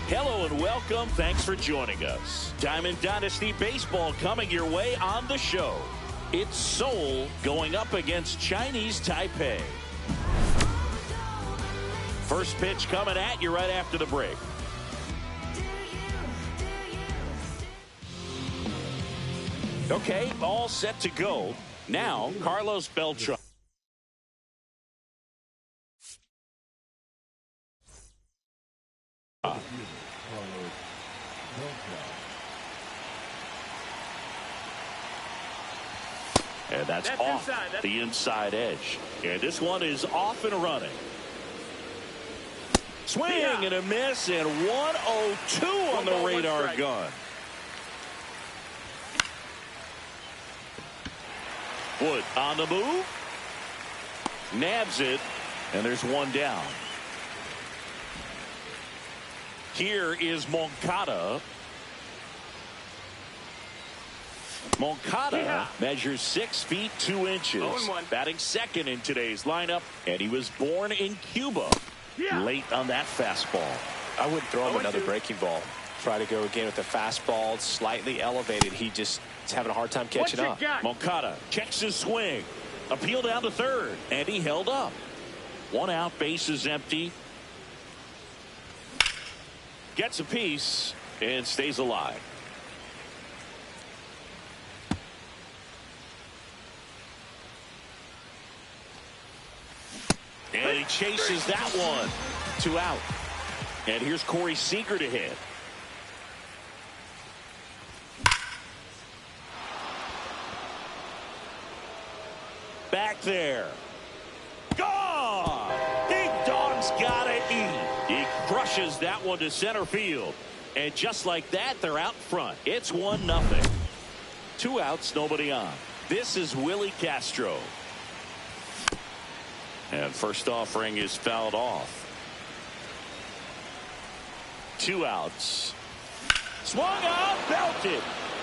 Hello and welcome. Thanks for joining us. Diamond Dynasty Baseball coming your way on the show. It's Seoul going up against Chinese Taipei. First pitch coming at you right after the break. Okay, all set to go. Now, Carlos Beltran. And that's off the inside edge. And this one is off and running. Swing and a miss, and 102 on the radar gun. Wood on the move. Nabs it, and there's one down. Here is Moncada. Moncada measures 6 feet 2 inches. Batting second in today's lineup, and he was born in Cuba. Late on that fastball. I wouldn't throw him another breaking ball. Try to go again with the fastball slightly elevated. He just is having a hard time catching up. Moncada checks his swing. Appeal down to third, and he held up. 1 out, bases empty. Gets a piece and stays alive. And he chases that one. 2 out. And here's Corey Seager to hit. Back there. Gone! Big Dog's gotta eat. He crushes that one to center field. And just like that, they're out front. It's 1-0. 2 outs, nobody on. This is Willie Castro. And first offering is fouled off. 2 outs. Swung out, belted.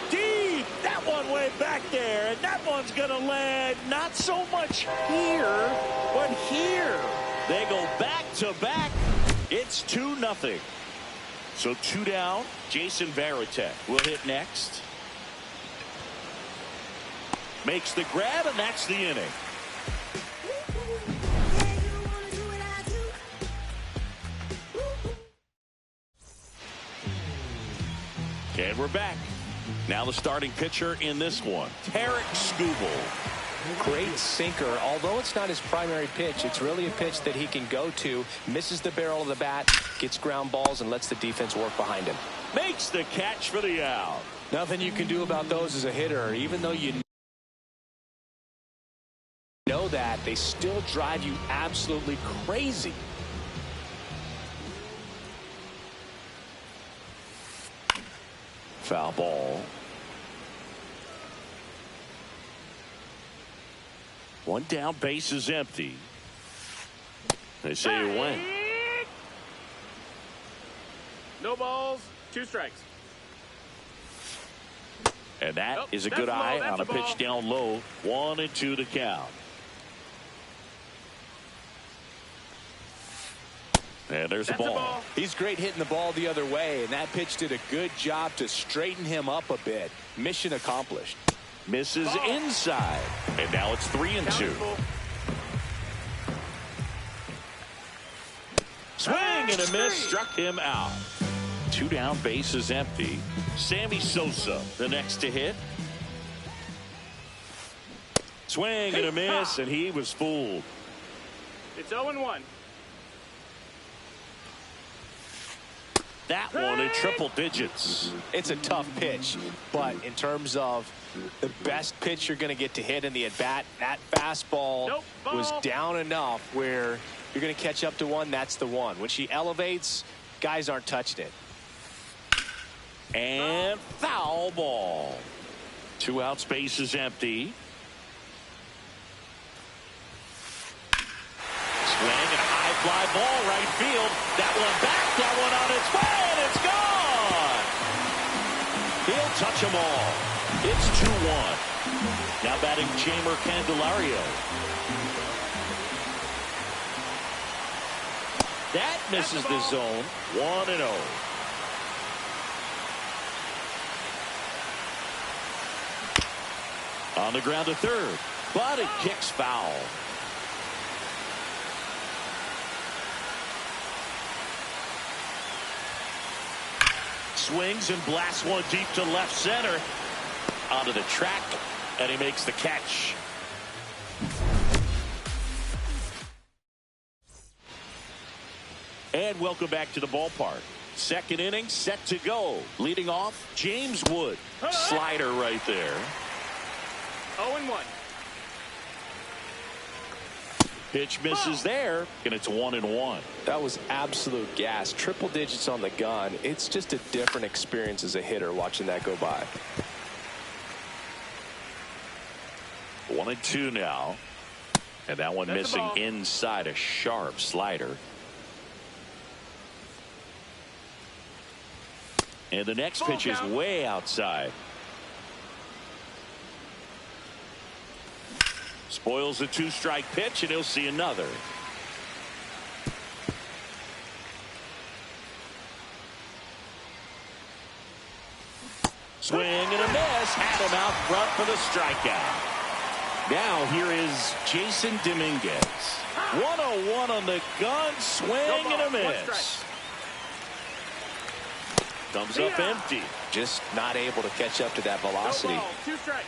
Deep. That one way back there. And that one's going to land not so much here, but here. They go back to back. It's 2-0. So 2 down. Jason Varitek will hit next. Makes the grab, and that's the inning. And we're back. Now the starting pitcher in this one, Tarek Skubal. Great sinker. Although it's not his primary pitch, it's really a pitch that he can go to. Misses the barrel of the bat, gets ground balls, and lets the defense work behind him. Makes the catch for the out. Nothing you can do about those as a hitter. Even though you know that, they still drive you absolutely crazy. Foul ball. 1 down, base is empty. They say you win. No balls, 2 strikes. And that is a good eye on a pitch down low. 1-2 to count. And there's a ball. He's great hitting the ball the other way, and that pitch did a good job to straighten him up a bit. Mission accomplished. Misses inside. And now it's 3-2. Swing and a miss. Struck him out. 2 down, base is empty. Sammy Sosa, the next to hit. Swing and a miss, and he was fooled. It's 0-1. That one in triple digits. It's a tough pitch, but in terms of the best pitch you're going to get to hit in the at-bat, that fastball was down enough where you're going to catch up to one. That's the one. When she elevates, guys aren't touching it. And foul ball. 2 out, space is empty. fly ball right field. That one back, that one on its way, and it's gone. He'll touch them all. It's 2-1. Now batting Jamer Candelario. That misses the zone. 1-0. On the ground to third, but it kicks foul. Swings and blasts one deep to left center. Onto the track, and he makes the catch. And welcome back to the ballpark. Second inning set to go. Leading off, James Wood. Slider right there. 0-1. Pitch misses there, and it's 1-1. That was absolute gas. Triple digits on the gun. It's just a different experience as a hitter watching that go by. 1-2 now. And that one That's missing inside, a sharp slider. And the next pitch is way outside. Spoils the 2-strike pitch, and he'll see another. Swing and a miss. Had him out front for the strikeout. Now here is Jason Dominguez. 1-0-1 on the gun. Swing and a miss. Comes up empty. Just not able to catch up to that velocity. No ball, 2 strikes.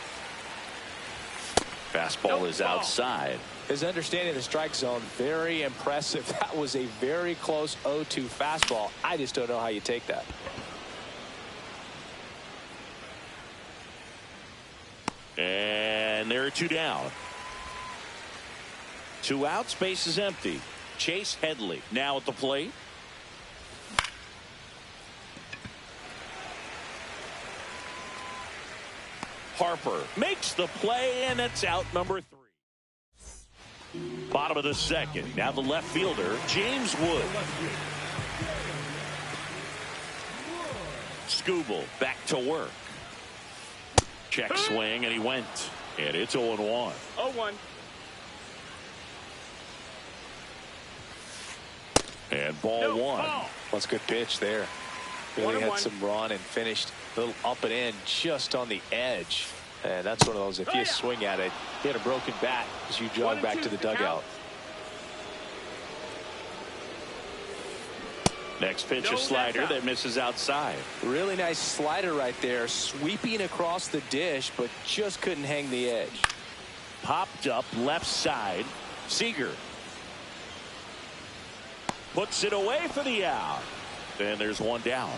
Fastball is outside. His understanding of the strike zone, very impressive. That was a very close 0-2 fastball. I just don't know how you take that. And there are 2 down. 2 outs, base is empty. Chase Headley now at the plate. Harper makes the play, and it's out number 3. Bottom of the second. Now the left fielder, James Wood. Skubal back to work. Check swing, and he went. And it's 0-1. 0-1. And ball 1. That's a good pitch there. Really had 1-1. some run and finished a little up and in just on the edge. And that's one of those, if you swing at it, you had a broken bat as you jog back to the dugout. Next pitch, a slider that misses outside. Really nice slider right there, sweeping across the dish, but just couldn't hang the edge. Popped up left side. Seager puts it away for the out. And there's 1 down.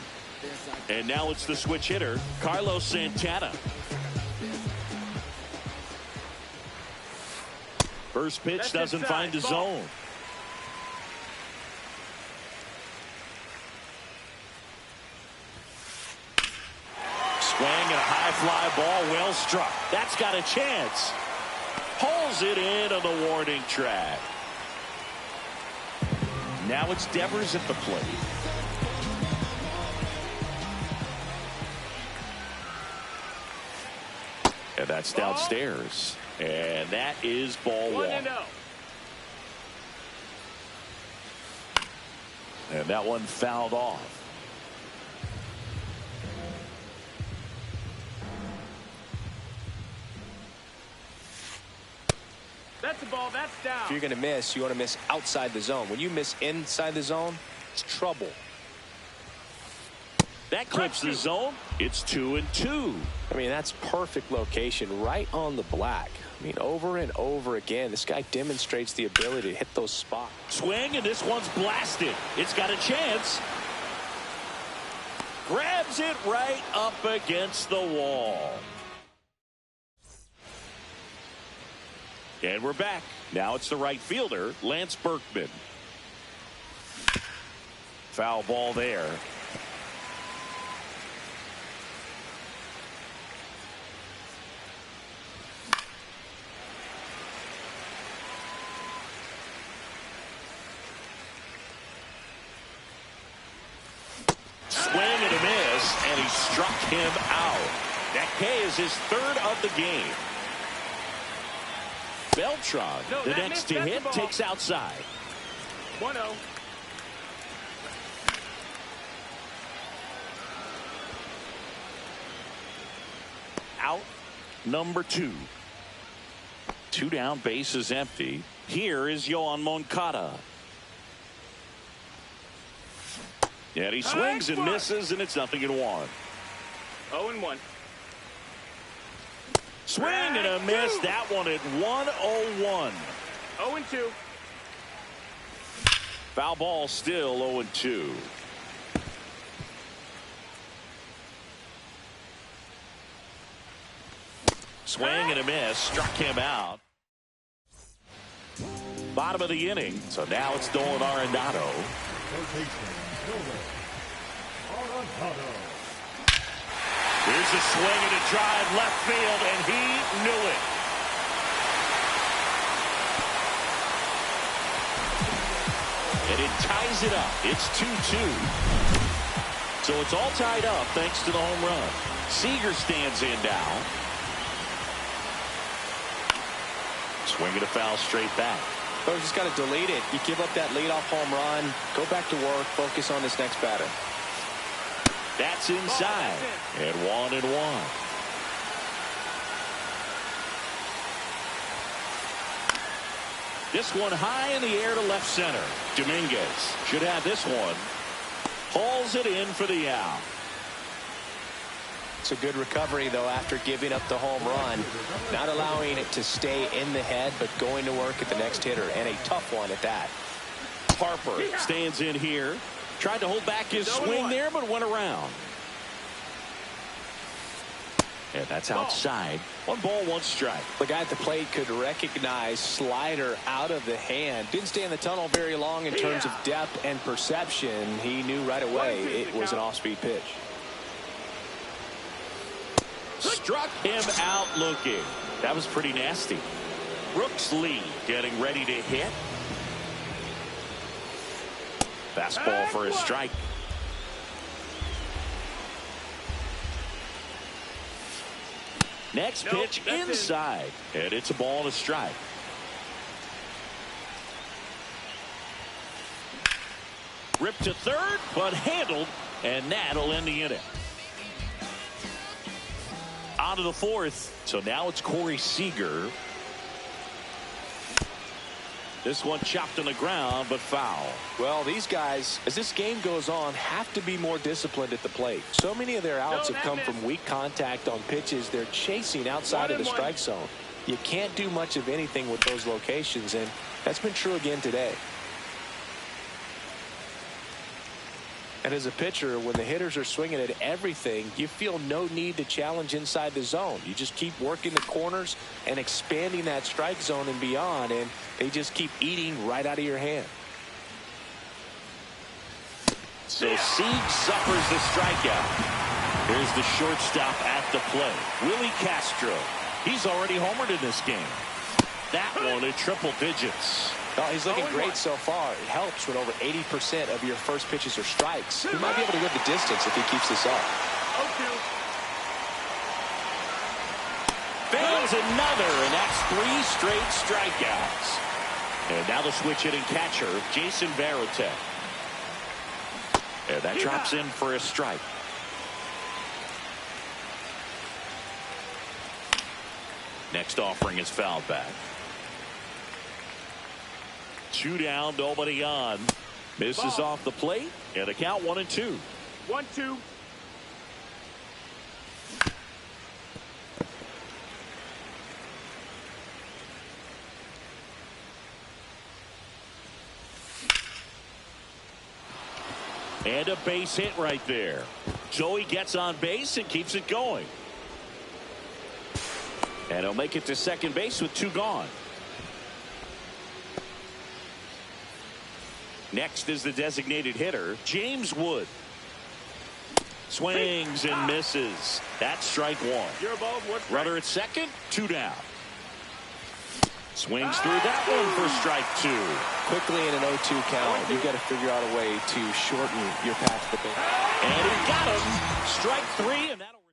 And now it's the switch hitter, Carlos Santana. First pitch doesn't find the zone. Swing and a high fly ball, well struck. That's got a chance. Pulls it in on the warning track. Now it's Devers at the plate. And that's downstairs. And that is ball 1. 1-0. And that one fouled off. That's the ball. That's down. If you're going to miss, you want to miss outside the zone. When you miss inside the zone, it's trouble. That clips the zone. It's 2-2. I mean, that's perfect location right on the black. I mean, over and over again, this guy demonstrates the ability to hit those spots. Swing, and this one's blasted. It's got a chance. Grabs it right up against the wall. And we're back. Now it's the right fielder, Lance Berkman. Foul ball there. him out. That K is his third of the game. Beltran, the next to hit, takes outside. 1-0. Out number 2. 2 down, base is empty. Here is Yohan Moncada. And he swings and misses, and it's 0-1. 0-1. Swing and a miss. That one at 1-0-1. 0-2. Foul ball still 0-2. Swing and a miss. Struck him out. Bottom of the inning. So now it's Nolan Arenado. Here's a swing and a drive left field, and he knew it. And it ties it up. It's 2-2. So it's all tied up thanks to the home run. Seager stands in now. Swing and a foul straight back. So just got to delete it. You give up that leadoff home run, go back to work, focus on this next batter. That's inside. And 1-1. This one high in the air to left center. Dominguez should have this one. Hauls it in for the out. It's a good recovery, though, after giving up the home run. Not allowing it to stay in the head, but going to work at the next hitter, and a tough one at that. Harper stands in here. Tried to hold back his swing there, but went around. And that's outside. 1 ball, 1 strike. The guy at the plate could recognize slider out of the hand. Didn't stay in the tunnel very long in terms of depth and perception. He knew right away it was an off-speed pitch. Struck him out looking. That was pretty nasty. Brooks Lee getting ready to hit. Fastball for a strike. Next pitch inside. And it's a ball and a strike. Ripped to third, but handled, and that'll end the inning. On to the 4th. So now it's Corey Seager. This one chopped on the ground, but foul. Well, these guys, as this game goes on, have to be more disciplined at the plate. So many of their outs have come from weak contact on pitches they're chasing outside of the strike zone. You can't do much of anything with those locations, and that's been true again today. And as a pitcher, when the hitters are swinging at everything, you feel no need to challenge inside the zone. You just keep working the corners and expanding that strike zone and beyond, and they just keep eating right out of your hand. So Sieg suffers the strikeout. Here's the shortstop at the plate, Willie Castro. He's already homered in this game. That one in triple digits. Oh, he's looking great so far. It helps when over 80% of your first pitches are strikes. He might be able to go the distance if he keeps this up. Fans another, and that's 3 straight strikeouts. And now the switch hitting catcher, Jason Varitek. And that drops in for a strike. Next offering is fouled back. 2 down, nobody on. Misses off the plate, and a count 1-2. 1-2. And a base hit right there. Joey gets on base and keeps it going. And he'll make it to second base with 2 gone. Next is the designated hitter, James Wood. Swings and misses. That's strike 1. Runner at second, 2 down. Swings through that one for strike 2. Quickly in an 0-2 count, you've got to figure out a way to shorten your path to the base. And he got him. Strike 3, and that'll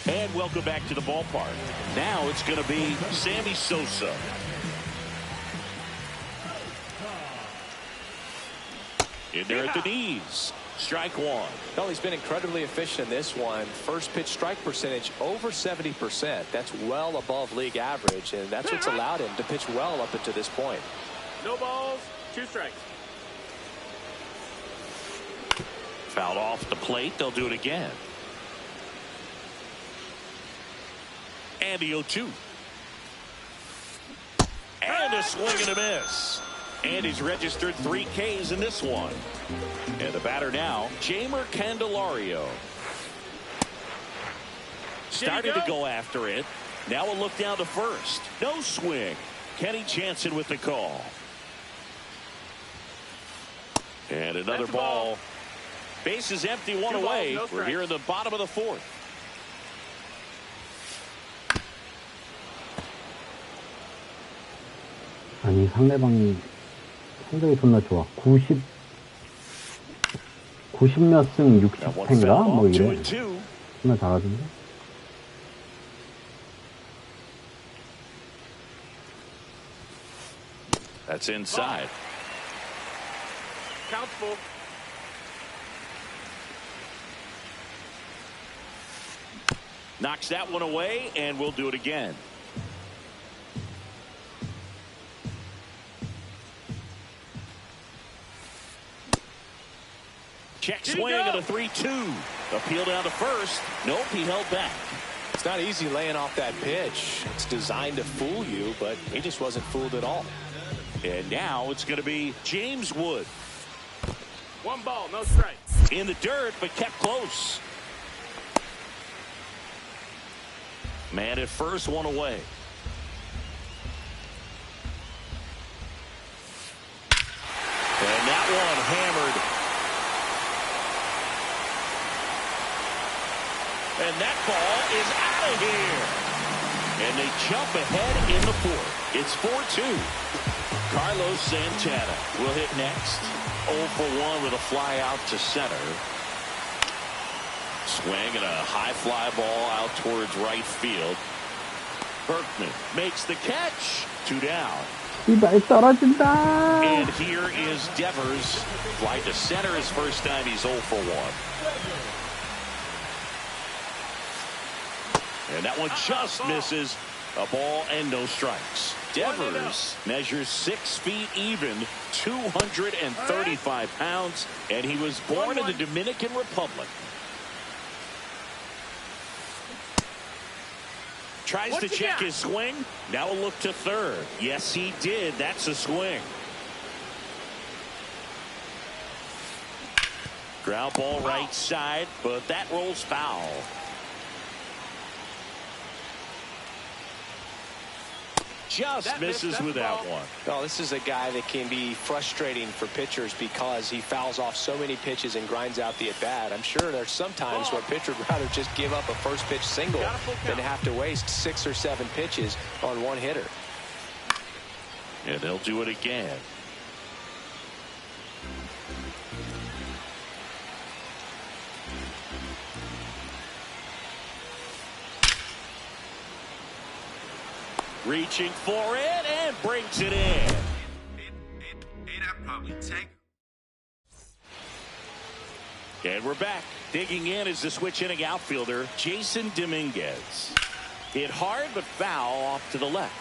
And welcome back to the ballpark. Now it's going to be Sammy Sosa. In there at the knees. Strike one. Well, he's been incredibly efficient in this one. First pitch strike percentage over 70%. That's well above league average, and that's what's allowed him to pitch well up until this point. No balls, 2 strikes. Fouled off the plate. They'll do it again. And the 0-2. And a swing and a miss. And he's registered 3 Ks in this one. And the batter now, Jeimer Candelario. Started to go after it. Now a look down to first. No swing. Kenny Jansen with the call. And another ball. Base is empty, 1 away. No We're here in the bottom of the 4th. 아니 상대방이 성적이 존나 좋아. 90몇 승 60패인가? 뭐 이래. 존나 잘하던데. That's inside. Count full. Knocks that one away, and we'll do it again. Check swing at a 3-2. Appeal down to first. Nope, he held back. It's not easy laying off that pitch. It's designed to fool you, but he just wasn't fooled at all. And now it's going to be James Wood. 1 ball, no strike. In the dirt, but kept close. Man at first, 1 away. And that one hammered. And that ball is out of here. And they jump ahead in the 4th. It's 4-2. Carlos Santana will hit next. 0 for 1 with a fly out to center. Swing and a high fly ball out towards right field. Berkman makes the catch. 2 down. 이발 떨어진다. And here is Devers. Fly to center his first time. He's 0 for 1. And that one just misses. A ball and no strikes. Devers measures 6 feet even, 235 pounds, and he was born in the Dominican Republic. Tries to check his swing. Now a look to third. Yes, he did. That's a swing. Ground ball right side, but that rolls foul. Just misses with that one. Well, this is a guy that can be frustrating for pitchers because he fouls off so many pitches and grinds out the at-bat. I'm sure there's some times where a pitcher would rather just give up a first pitch single than have to waste 6 or 7 pitches on one hitter. And they'll do it again. Reaching for it and brings it in. I'd probably take. And we're back. Digging in is the switch inning outfielder, Jason Dominguez. Hit hard but foul off to the left.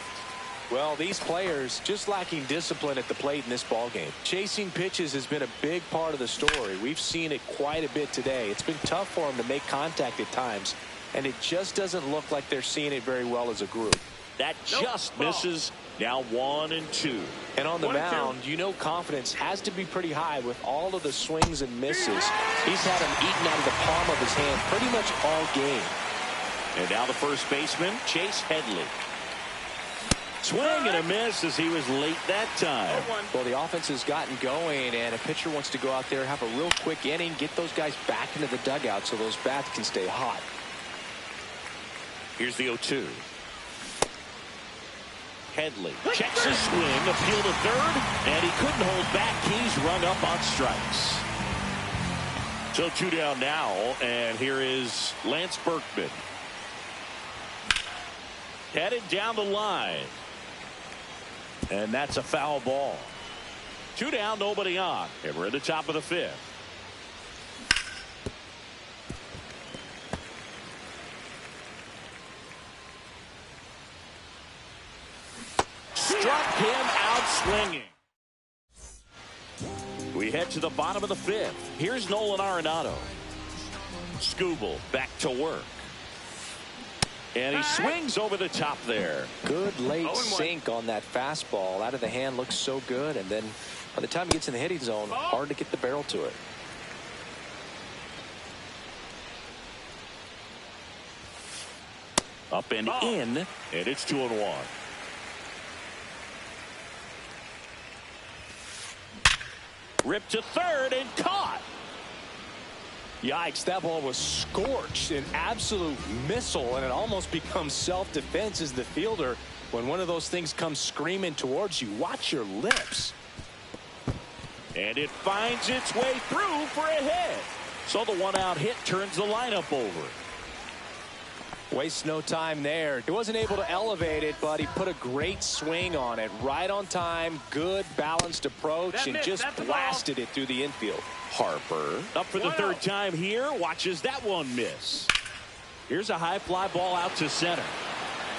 Well, these players just lacking discipline at the plate in this ballgame. Chasing pitches has been a big part of the story. We've seen it quite a bit today. It's been tough for them to make contact at times, and it just doesn't look like they're seeing it very well as a group. That just misses. Now 1 and 2. And on the mound, you know confidence has to be pretty high with all of the swings and misses. He's had them eaten out of the palm of his hand pretty much all game. And now the first baseman, Chase Headley. Swing and a miss as he was late that time. Well, the offense has gotten going, and a pitcher wants to go out there, have a real quick inning, get those guys back into the dugout so those bats can stay hot. Here's the 0-2. Headley checks his swing, appeal to third, and he couldn't hold back. He's rung up on strikes. So 2 down now, and here is Lance Berkman. Headed down the line. And that's a foul ball. 2 down, nobody on. And we're at the top of the 5th. Struck him out swinging. We head to the bottom of the 5th. Here's Nolan Arenado. Skubal back to work. And he swings over the top there. Good late sink on that fastball. Out of the hand, looks so good. And then by the time he gets in the hitting zone, hard to get the barrel to it. Up and in, and it's 2-1. Ripped to third and caught. Yikes, that ball was scorched, an absolute missile, and it almost becomes self-defense as the fielder. When one of those things comes screaming towards you, watch your lips. And it finds its way through for a hit. So the 1-out hit turns the lineup over. Wastes no time there. He wasn't able to elevate it, but he put a great swing on it. Right on time, good balanced approach, and just blasted it through the infield. Harper up for the 3rd time here. Watches that one miss. Here's a high fly ball out to center.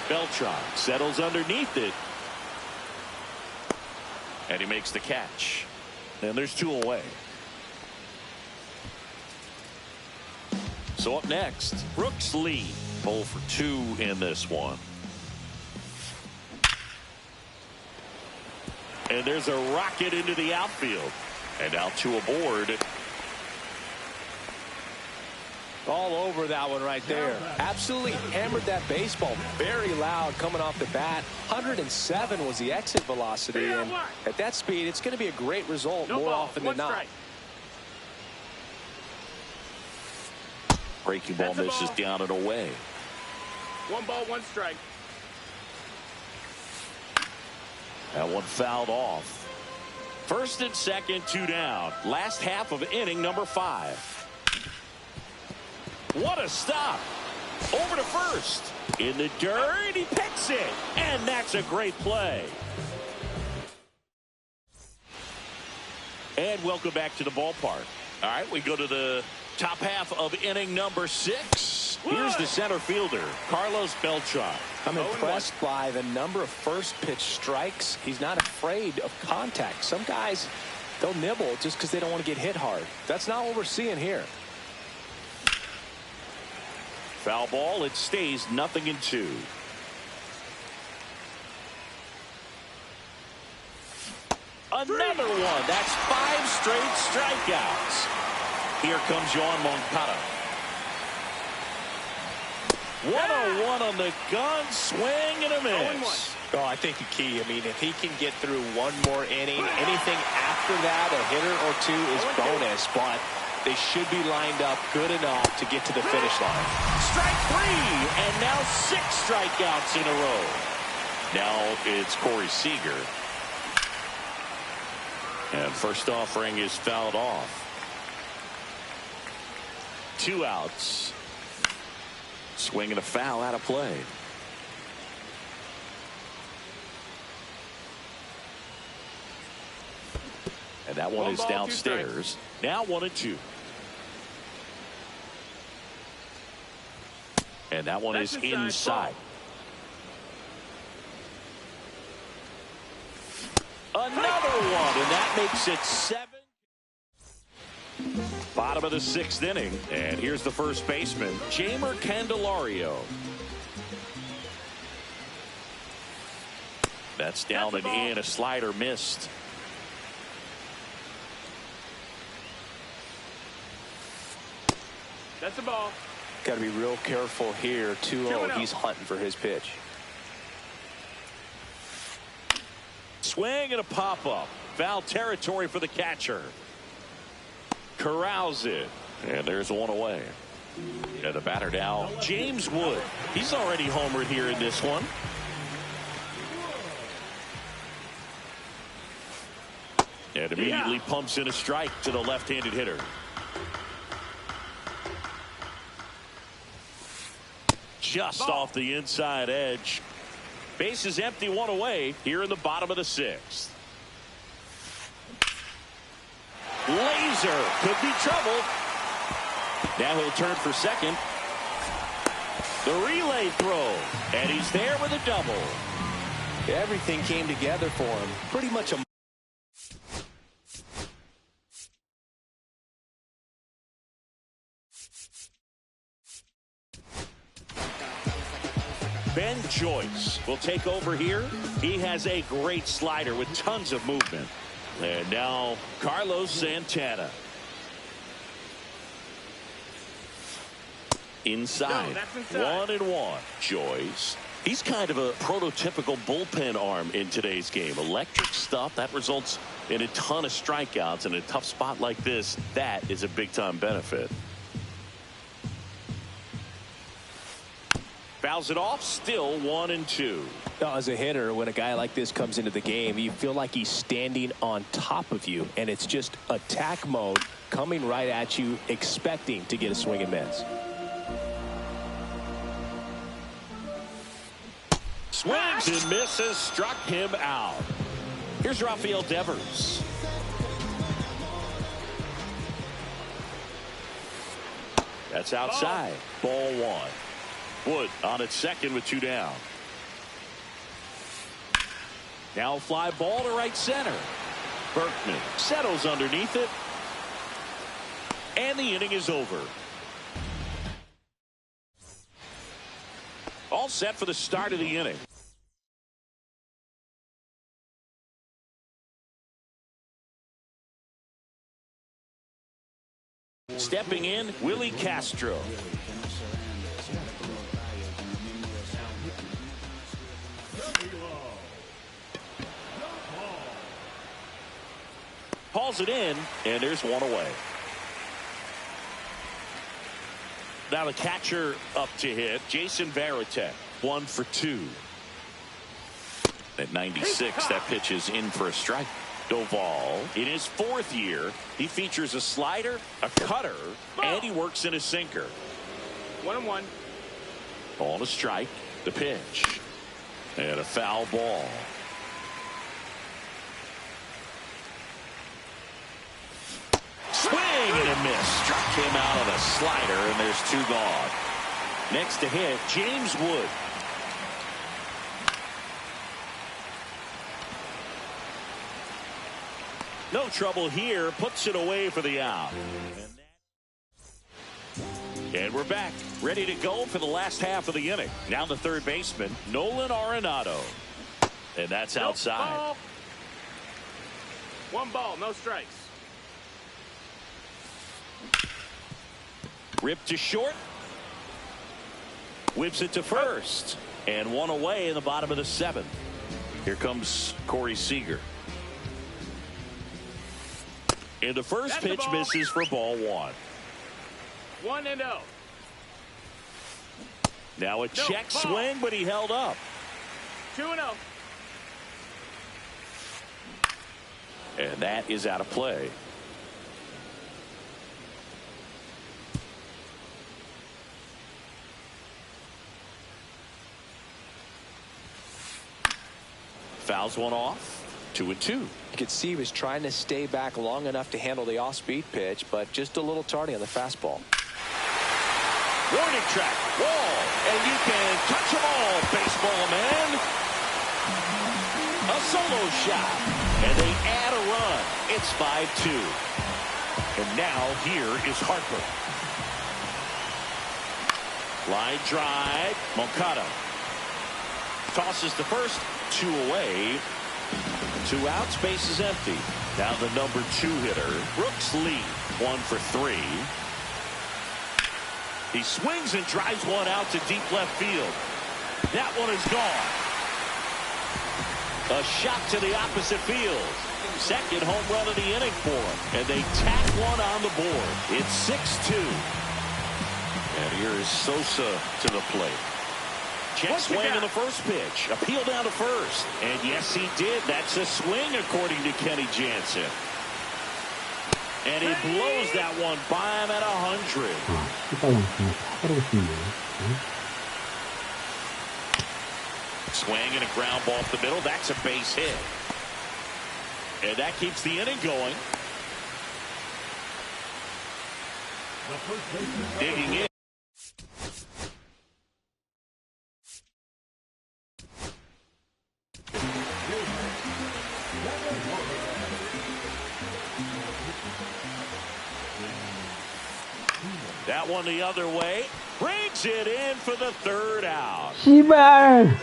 Beltran settles underneath it. And he makes the catch. And there's 2 away. So up next, Brooks Lee. 0 for 2 in this one. And there's a rocket into the outfield. And now 2 aboard. All over that one right there. Absolutely hammered that baseball. Very loud coming off the bat. 107 was the exit velocity. And at that speed, it's going to be a great result more often than not. Breaking ball misses down and away. 1 ball, 1 strike. That one fouled off. 1st and 2nd, 2 down. Last half of inning number 5. What a stop. Over to first. In the dirt, he picks it. And that's a great play. And welcome back to the ballpark. All right, we go to the top half of inning number 6. Here's the center fielder, Carlos Beltran. I'm impressed by the number of first pitch strikes. He's not afraid of contact. Some guys, they'll nibble just because they don't want to get hit hard. That's not what we're seeing here. Foul ball. It stays 0-2. Another one. That's 5 straight strikeouts. Here comes Yoan Moncada. 1-1 on the gun, swing and a miss. Oh, I think the key, I mean, if he can get through one more inning, anything after that, a hitter or 2 is bonus, but they should be lined up good enough to get to the finish line. Strike 3, and now 6 strikeouts in a row. Now it's Corey Seager. And first offering is fouled off. 2 outs. Swing and a foul out of play. And that one is downstairs. Now 1-2. And that one is inside. Another one, and that makes it 7. Bottom of the 6th inning, and here's the first baseman, Jeimer Candelario. That's down and in, a slider missed. That's the ball. Got to be real careful here. 2-0. He's hunting for his pitch. Swing and a pop-up. Foul territory for the catcher. Corrals it. And there's one away. And the batter now, James Wood. He's already homered here in this one. And immediately pumps in a strike to the left-handed hitter. Just off the inside edge. Base is empty, one away here in the bottom of the sixth. Laser could be trouble. Now he'll turn for second. The relay throw, and he's there with a double. Everything came together for him. Pretty much a Ben Joyce will take over here. He has a great slider with tons of movement. And now Carlos Santana. Inside. No, 1-1. Joyce. He's kind of a prototypical bullpen arm in today's game. Electric stuff that results in a ton of strikeouts. In a tough spot like this, that is a big-time benefit. Fouls it off, still 1-2. As a hitter, when a guy like this comes into the game, you feel like he's standing on top of you, and it's just attack mode coming right at you, expecting to get a swing and miss. Swings and misses, struck him out. Here's Rafael Devers. That's outside. Ball one. Wood on its second with two down. Now a fly ball to right center. Berkman settles underneath it. And the inning is over. All set for the start of the inning. Stepping in, Willie Castro. Hauls it in, and there's one away. Now the catcher up to hit, Jason Varitek, 1 for 2. At 96, that pitch is in for a strike. Doval, in his fourth year, he features a slider, a cutter, and he works in a sinker. 1-1. Ball to strike, the pitch, and a foul ball. Swing and a miss. Struck him out on a slider, and there's two gone. Next to hit, James Wood. No trouble here. Puts it away for the out. And we're back. Ready to go for the last half of the inning. Now the third baseman, Nolan Arenado. And that's outside. Ball. 1 ball, no strikes. Ripped to short. Whips it to first. And one away in the bottom of the seventh. Here comes Corey Seager. And the first pitch misses for ball one. 1-0. Now a check swing, but he held up. 2-0. And that is out of play. Fouls one off. 2-2. You could see he was trying to stay back long enough to handle the off-speed pitch, but just a little tardy on the fastball. Warning track, wall, and you can touch them all, baseball man. A solo shot, and they add a run. It's 5-2. And now here is Harper. Line drive, Moncada. Tosses to first, 2 away. 2 outs, base is empty. Now the number 2 hitter, Brooks Lee, 1 for 3. He swings and drives one out to deep left field. That one is gone. A shot to the opposite field. Second home run of the inning for him. And they tack one on the board. It's 6-2. And here is Sosa to the plate. Check swing in the first pitch. Appeal down to first. And yes, he did. That's a swing, according to Kenny Jansen. And he blows that one by him at 100. swing and a ground ball up the middle. That's a base hit. And that keeps the inning going. Digging in. That one the other way. Brings it in for the third out. 씨발!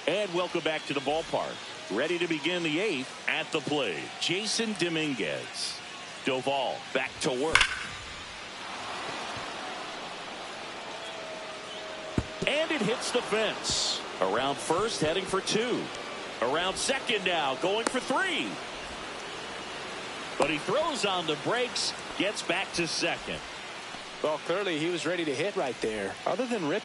And welcome back to the ballpark. Ready to begin the eighth. At the plate, Jason Dominguez. Doval back to work. And it hits the fence. Around first, heading for two. Around second now, going for three. But he throws on the brakes, gets back to second. Well, clearly he was ready to hit right there. Other than ripping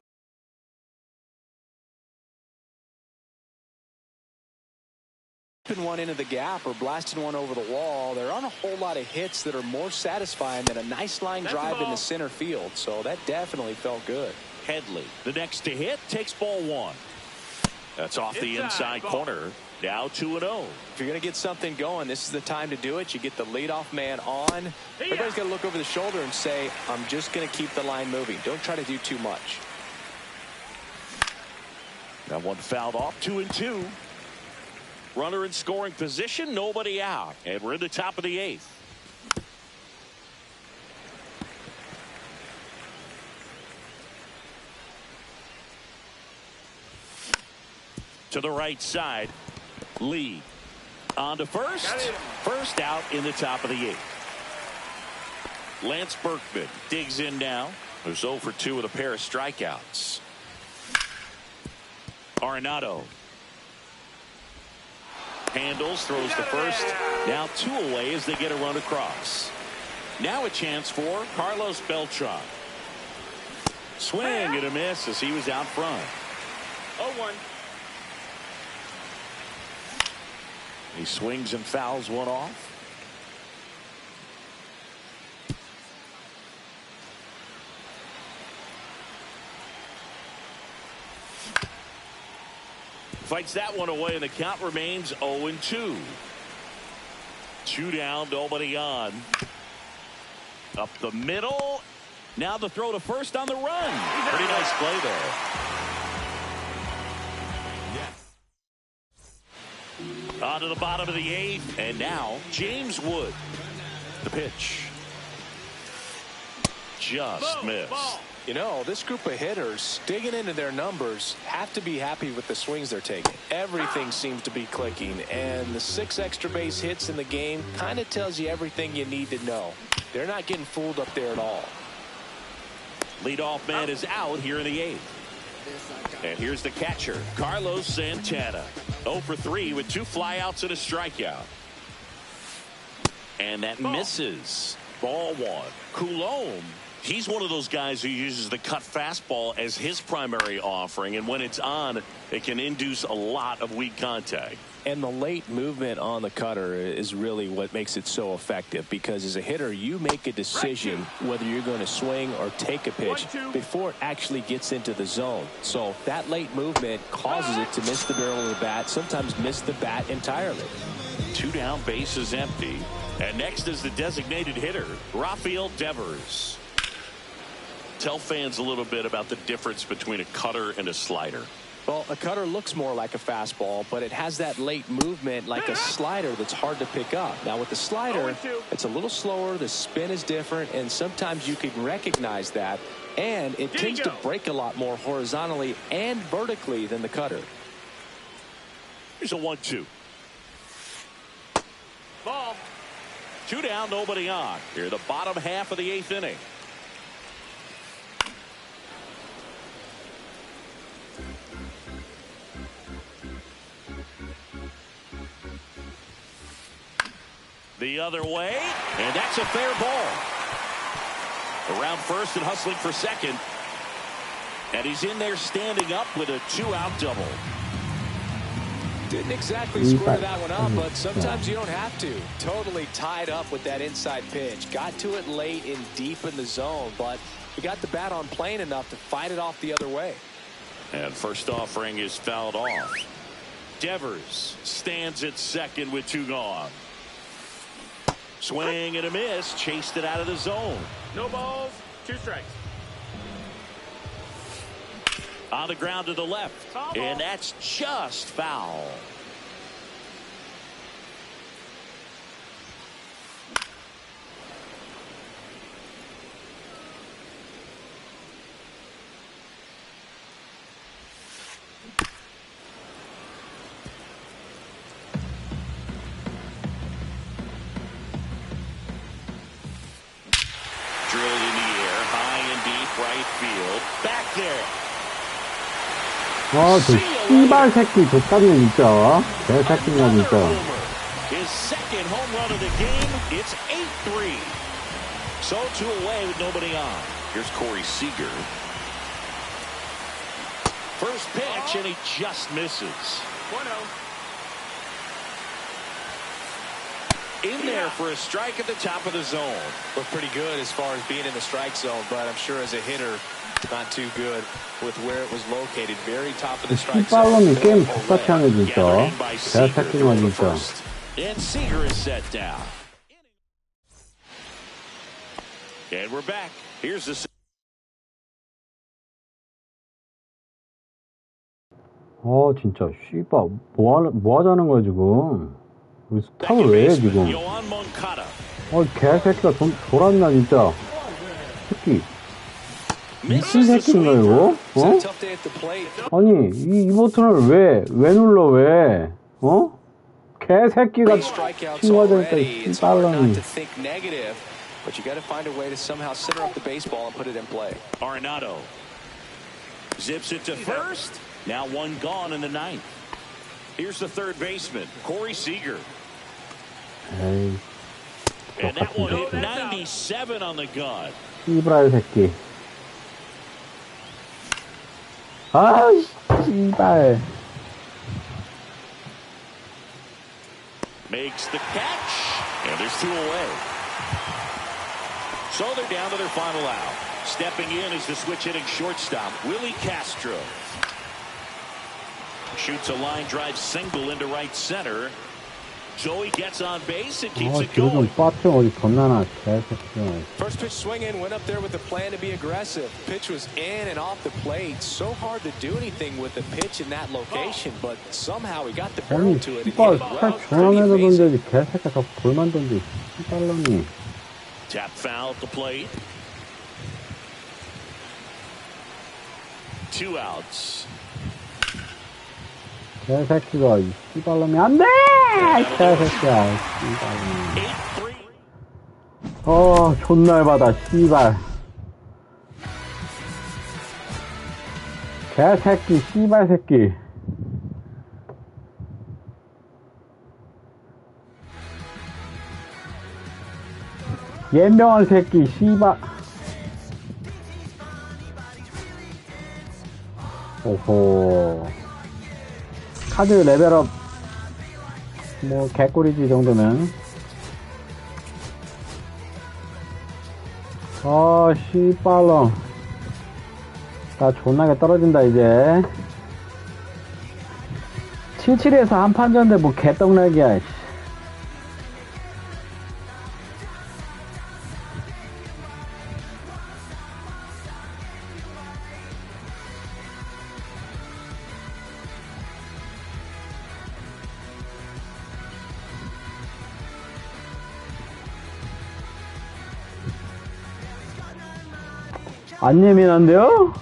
one into the gap or blasting one over the wall, there aren't a whole lot of hits that are more satisfying than a nice line drive into center field. So that definitely felt good. Headley, the next to hit, takes ball one. That's off the inside corner. Now 2-0. If you're going to get something going, this is the time to do it. You get the leadoff man on. Everybody's got to look over the shoulder and say, I'm just going to keep the line moving. Don't try to do too much. That one fouled off. 2-2. Runner in scoring position, nobody out. And we're in the top of the eighth. To the right side. Lee on to first. First out in the top of the eighth. Lance Berkman digs in now. There's 0 for 2 with a pair of strikeouts. Arenado handles, throws to first. Now 2 away as they get a run across. Now a chance for Carlos Beltran. Swing and a miss as he was out front. 0-1. He swings and fouls one off. Fights that one away, and the count remains 0-2. 2 down, nobody on. Up the middle. Now the throw to first on the run. Pretty nice play there. On to the bottom of the eighth, and now James Wood. The pitch. Just missed. You know, this group of hitters, digging into their numbers, have to be happy with the swings they're taking. Everything seems to be clicking, and the 6 extra base hits in the game kind of tells you everything you need to know. They're not getting fooled up there at all. Leadoff man is out here in the eighth. And here's the catcher, Carlos Santana. 0 for 3 with 2 flyouts and a strikeout. And that misses. Ball one. Coulomb, he's one of those guys who uses the cut fastball as his primary offering, and when it's on, it can induce a lot of weak contact. And the late movement on the cutter is really what makes it so effective, because as a hitter, you make a decision whether you're going to swing or take a pitch before it actually gets into the zone. So that late movement causes it to miss the barrel of the bat, sometimes miss the bat entirely. 2 down, bases empty. And next is the designated hitter, Rafael Devers. Tell fans a little bit about the difference between a cutter and a slider. Well, a cutter looks more like a fastball, but it has that late movement like a slider that's hard to pick up. Now with the slider, it's a little slower, the spin is different, and sometimes you can recognize that, and it tends to break a lot more horizontally and vertically than the cutter. Here's a 1-2. Ball. 2 down, nobody on. Here, the bottom half of the 8th inning. The other way, and that's a fair ball. Around first and hustling for second. And he's in there standing up with a 2-out double. Didn't exactly square that one up, but sometimes you don't have to. Totally tied up with that inside pitch. Got to it late and deep in the zone, but he got the bat on plane enough to fight it off the other way. And first offering is fouled off. Devers stands at second with 2 gone. Swing and a miss. Chased it out of the zone. No balls, 2 strikes. On the ground to the left. And that's just foul. Drilled in the air, high and deep right field. Back there. 저 씨발 새끼 좆같네 진짜. 개새끼냐 진짜. His second home run of the game. It's 8-3. So 2 away with nobody on. Here's Corey Seager. First pitch and he just misses. 1-0. In there for a strike at the top of the zone. Looked pretty good as far as being in the strike zone, but I'm sure as a hitter, not too good with where it was located. Very top of the strike zone. 씨발놈이 게임 똑같이 하네 진짜. 개새끼냐 진짜. And Seager is set down. And we're back. Here's the. 진짜 씨발 뭐 하자는 거야 지금. 우리 스탑을 왜 해 지금. 개새끼가 돌았나 진짜. 새끼 미친 새끼인가 이거? 아니 이 버튼을 왜 눌러 왜? 개새끼가 친구하자니까 씨발놈이. But you got to find a way to somehow center up the baseball and put it in play. Arenado zips it to first. Now 1 gone in the 9th. Here's the third baseman, Corey Seager. 에이, and that one hit 97 on the gun. 씨발 새끼. 씨발. Makes the catch, and there's 2 away. So they're down to their final out. Stepping in is the switch hitting shortstop, Willie Castro. Shoots a line drive single into right center. Joey gets on base and keeps it going. First pitch swing in, went up there with the plan to be aggressive. Pitch was in and off the plate. So hard to do anything with the pitch in that location, but somehow he got the barrel to it. Tap foul at the plate. 2 outs. 개새끼가 씨발놈이 안돼! 개새끼야 씨발놈. 존날받아 씨발. 개새끼 씨발 새끼. 예명한 새끼 씨발. 오호. 카드 레벨업 뭐 개꿀이지 이 정도면. 씨발놈. 나 존나게 떨어진다 이제. 77에서 한판 전데 뭐 개떡락이야. 안 예민한데요?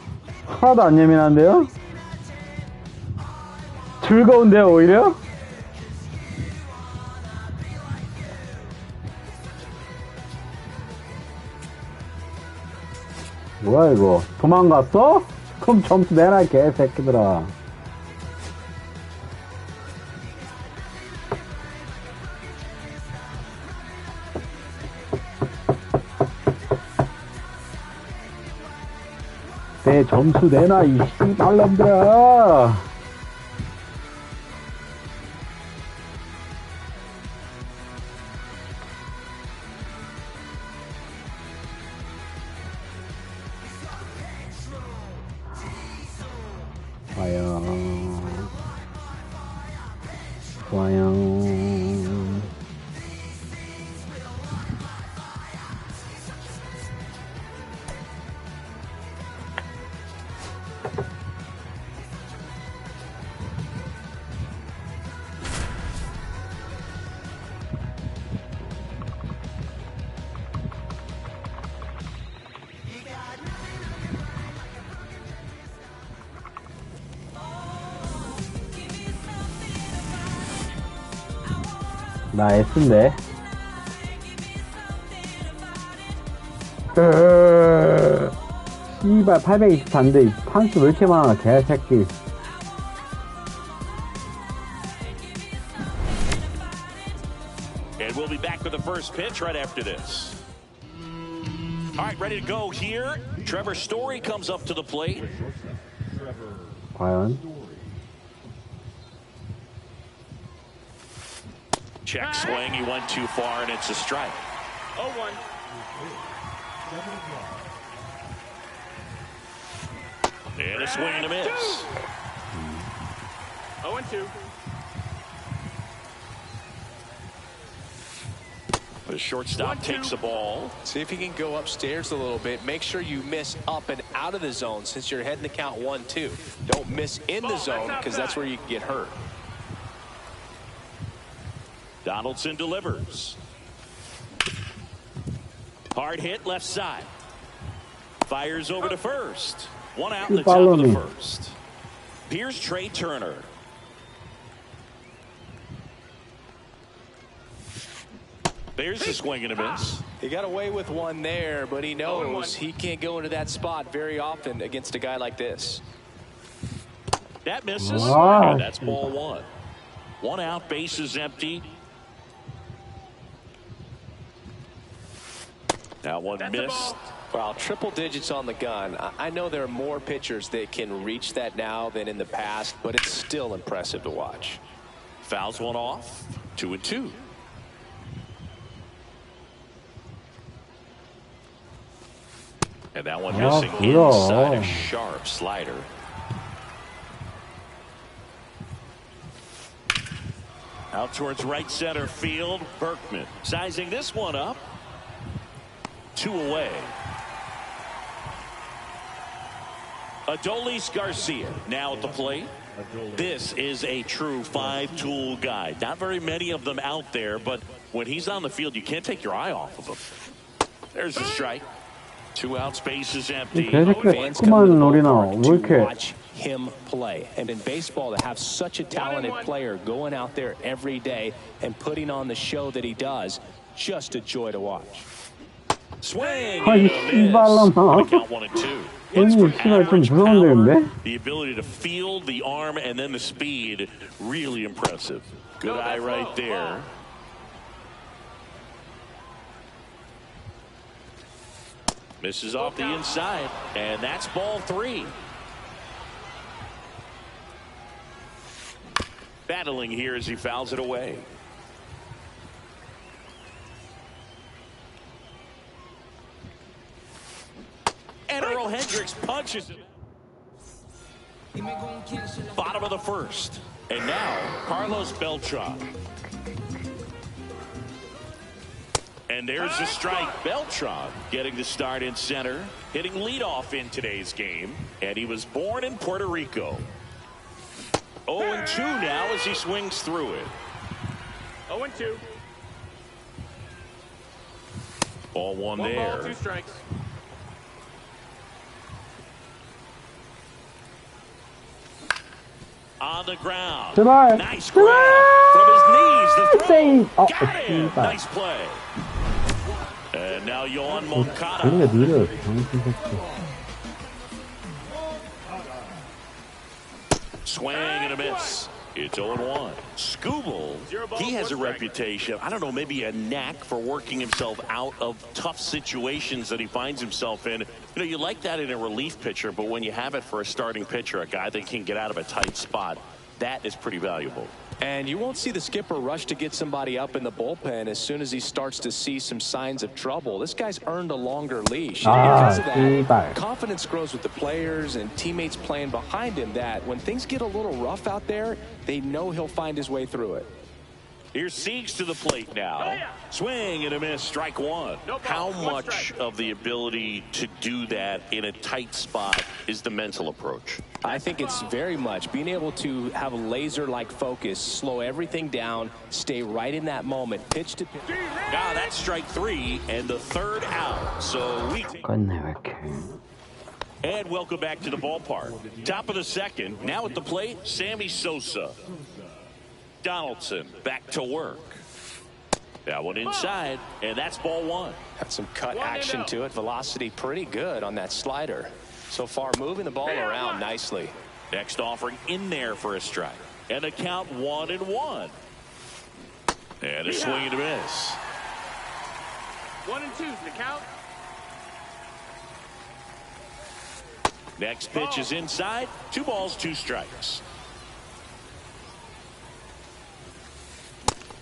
하나도 안 예민한데요? 즐거운데요 오히려? 뭐야 이거 도망갔어? 그럼 점수 내놔 개새끼들아. 내 점수 내놔 이 씨발놈들아. 좋아요. 나 S인데. 씨발 824인데 판수 왜 이렇게 많아 개새끼. And we'll be back with the first pitch right after this. All right, ready to go here. Trevor Story comes up to the plate. 과연 Check swing. He went too far, and it's a strike. 0-1. And a swing and a miss. 0-2. The shortstop takes the ball. See if you can go upstairs a little bit. Make sure you miss up and out of the zone since you're heading to count 1-2. Don't miss in the zone because that's where you can get hurt. Donaldson delivers. Hard hit left side. Fires over to first. One out in the top of the first. Here's Trey Turner. There's the swing and a miss. He got away with one there, but he knows he can't go into that spot very often against a guy like this. That misses. And that's ball one. One out, bases empty. That one missed. Wow, triple digits on the gun. I know there are more pitchers that can reach that now than in the past, but it's still impressive to watch. Fouls one off. 2-2. And that one missing inside a sharp slider. Out towards right center field. Berkman sizing this one up. 2 away. Adolis Garcia now at the plate. This is a true 5-tool guy. Not very many of them out there, but when he's on the field, you can't take your eye off of him. There's a strike. 2 out, space is empty. Fans come to the ballpark to watch him play. And in baseball, to have such a talented player going out there every day and putting on the show that he does, just a joy to watch. Swing. 아이 씨발놈아. Count 1-2. 아니 씨발 좀 무서운데. The ability to field the arm and then the speed, really impressive. Good eye right there. Misses off the inside, and that's ball 3. Battling here as he fouls it away. And Earl Hendricks punches it. Bottom of the first. And now, Carlos Beltran. And there's the strike. Beltran getting the start in center, hitting leadoff in today's game. And he was born in Puerto Rico. 0-2 now as he swings through it. 0-2. Ball one One there. ball, 2 strikes. On the ground. 제발. Nice grab from his knees. The throw. Got him. 씨발. Nice play. And now Yohan Moncada. 그러게 느려. 정신 새끼. Swing and a miss. It's 0-1. Skubal, he has a reputation, I don't know, maybe a knack for working himself out of tough situations that he finds himself in. You know, you like that in a relief pitcher, but when you have it for a starting pitcher, a guy that can get out of a tight spot, that is pretty valuable. And you won't see the skipper rush to get somebody up in the bullpen as soon as he starts to see some signs of trouble. This guy's earned a longer leash. Because of that, confidence grows with the players and teammates playing behind him, that when things get a little rough out there, they know he'll find his way through it. Here's Siegs to the plate now. Swing and a miss, strike one. How much of the ability to do that in a tight spot is the mental approach? I think it's very much being able to have a laser-like focus, slow everything down, stay right in that moment, pitch to pitch. Now that's strike three and the third out. So we take. And welcome back to the ballpark. Top of the second. Now at the plate, Sammy Sosa. Donaldson back to work. That one inside, and that's ball one. Got some cut action to it. Velocity pretty good on that slider. So far, moving the ball around nicely. Next offering in there for a strike. And the count 1-1. And a swing and a miss. 1-2 is the count. Next pitch is inside. 2 balls, 2 strikes.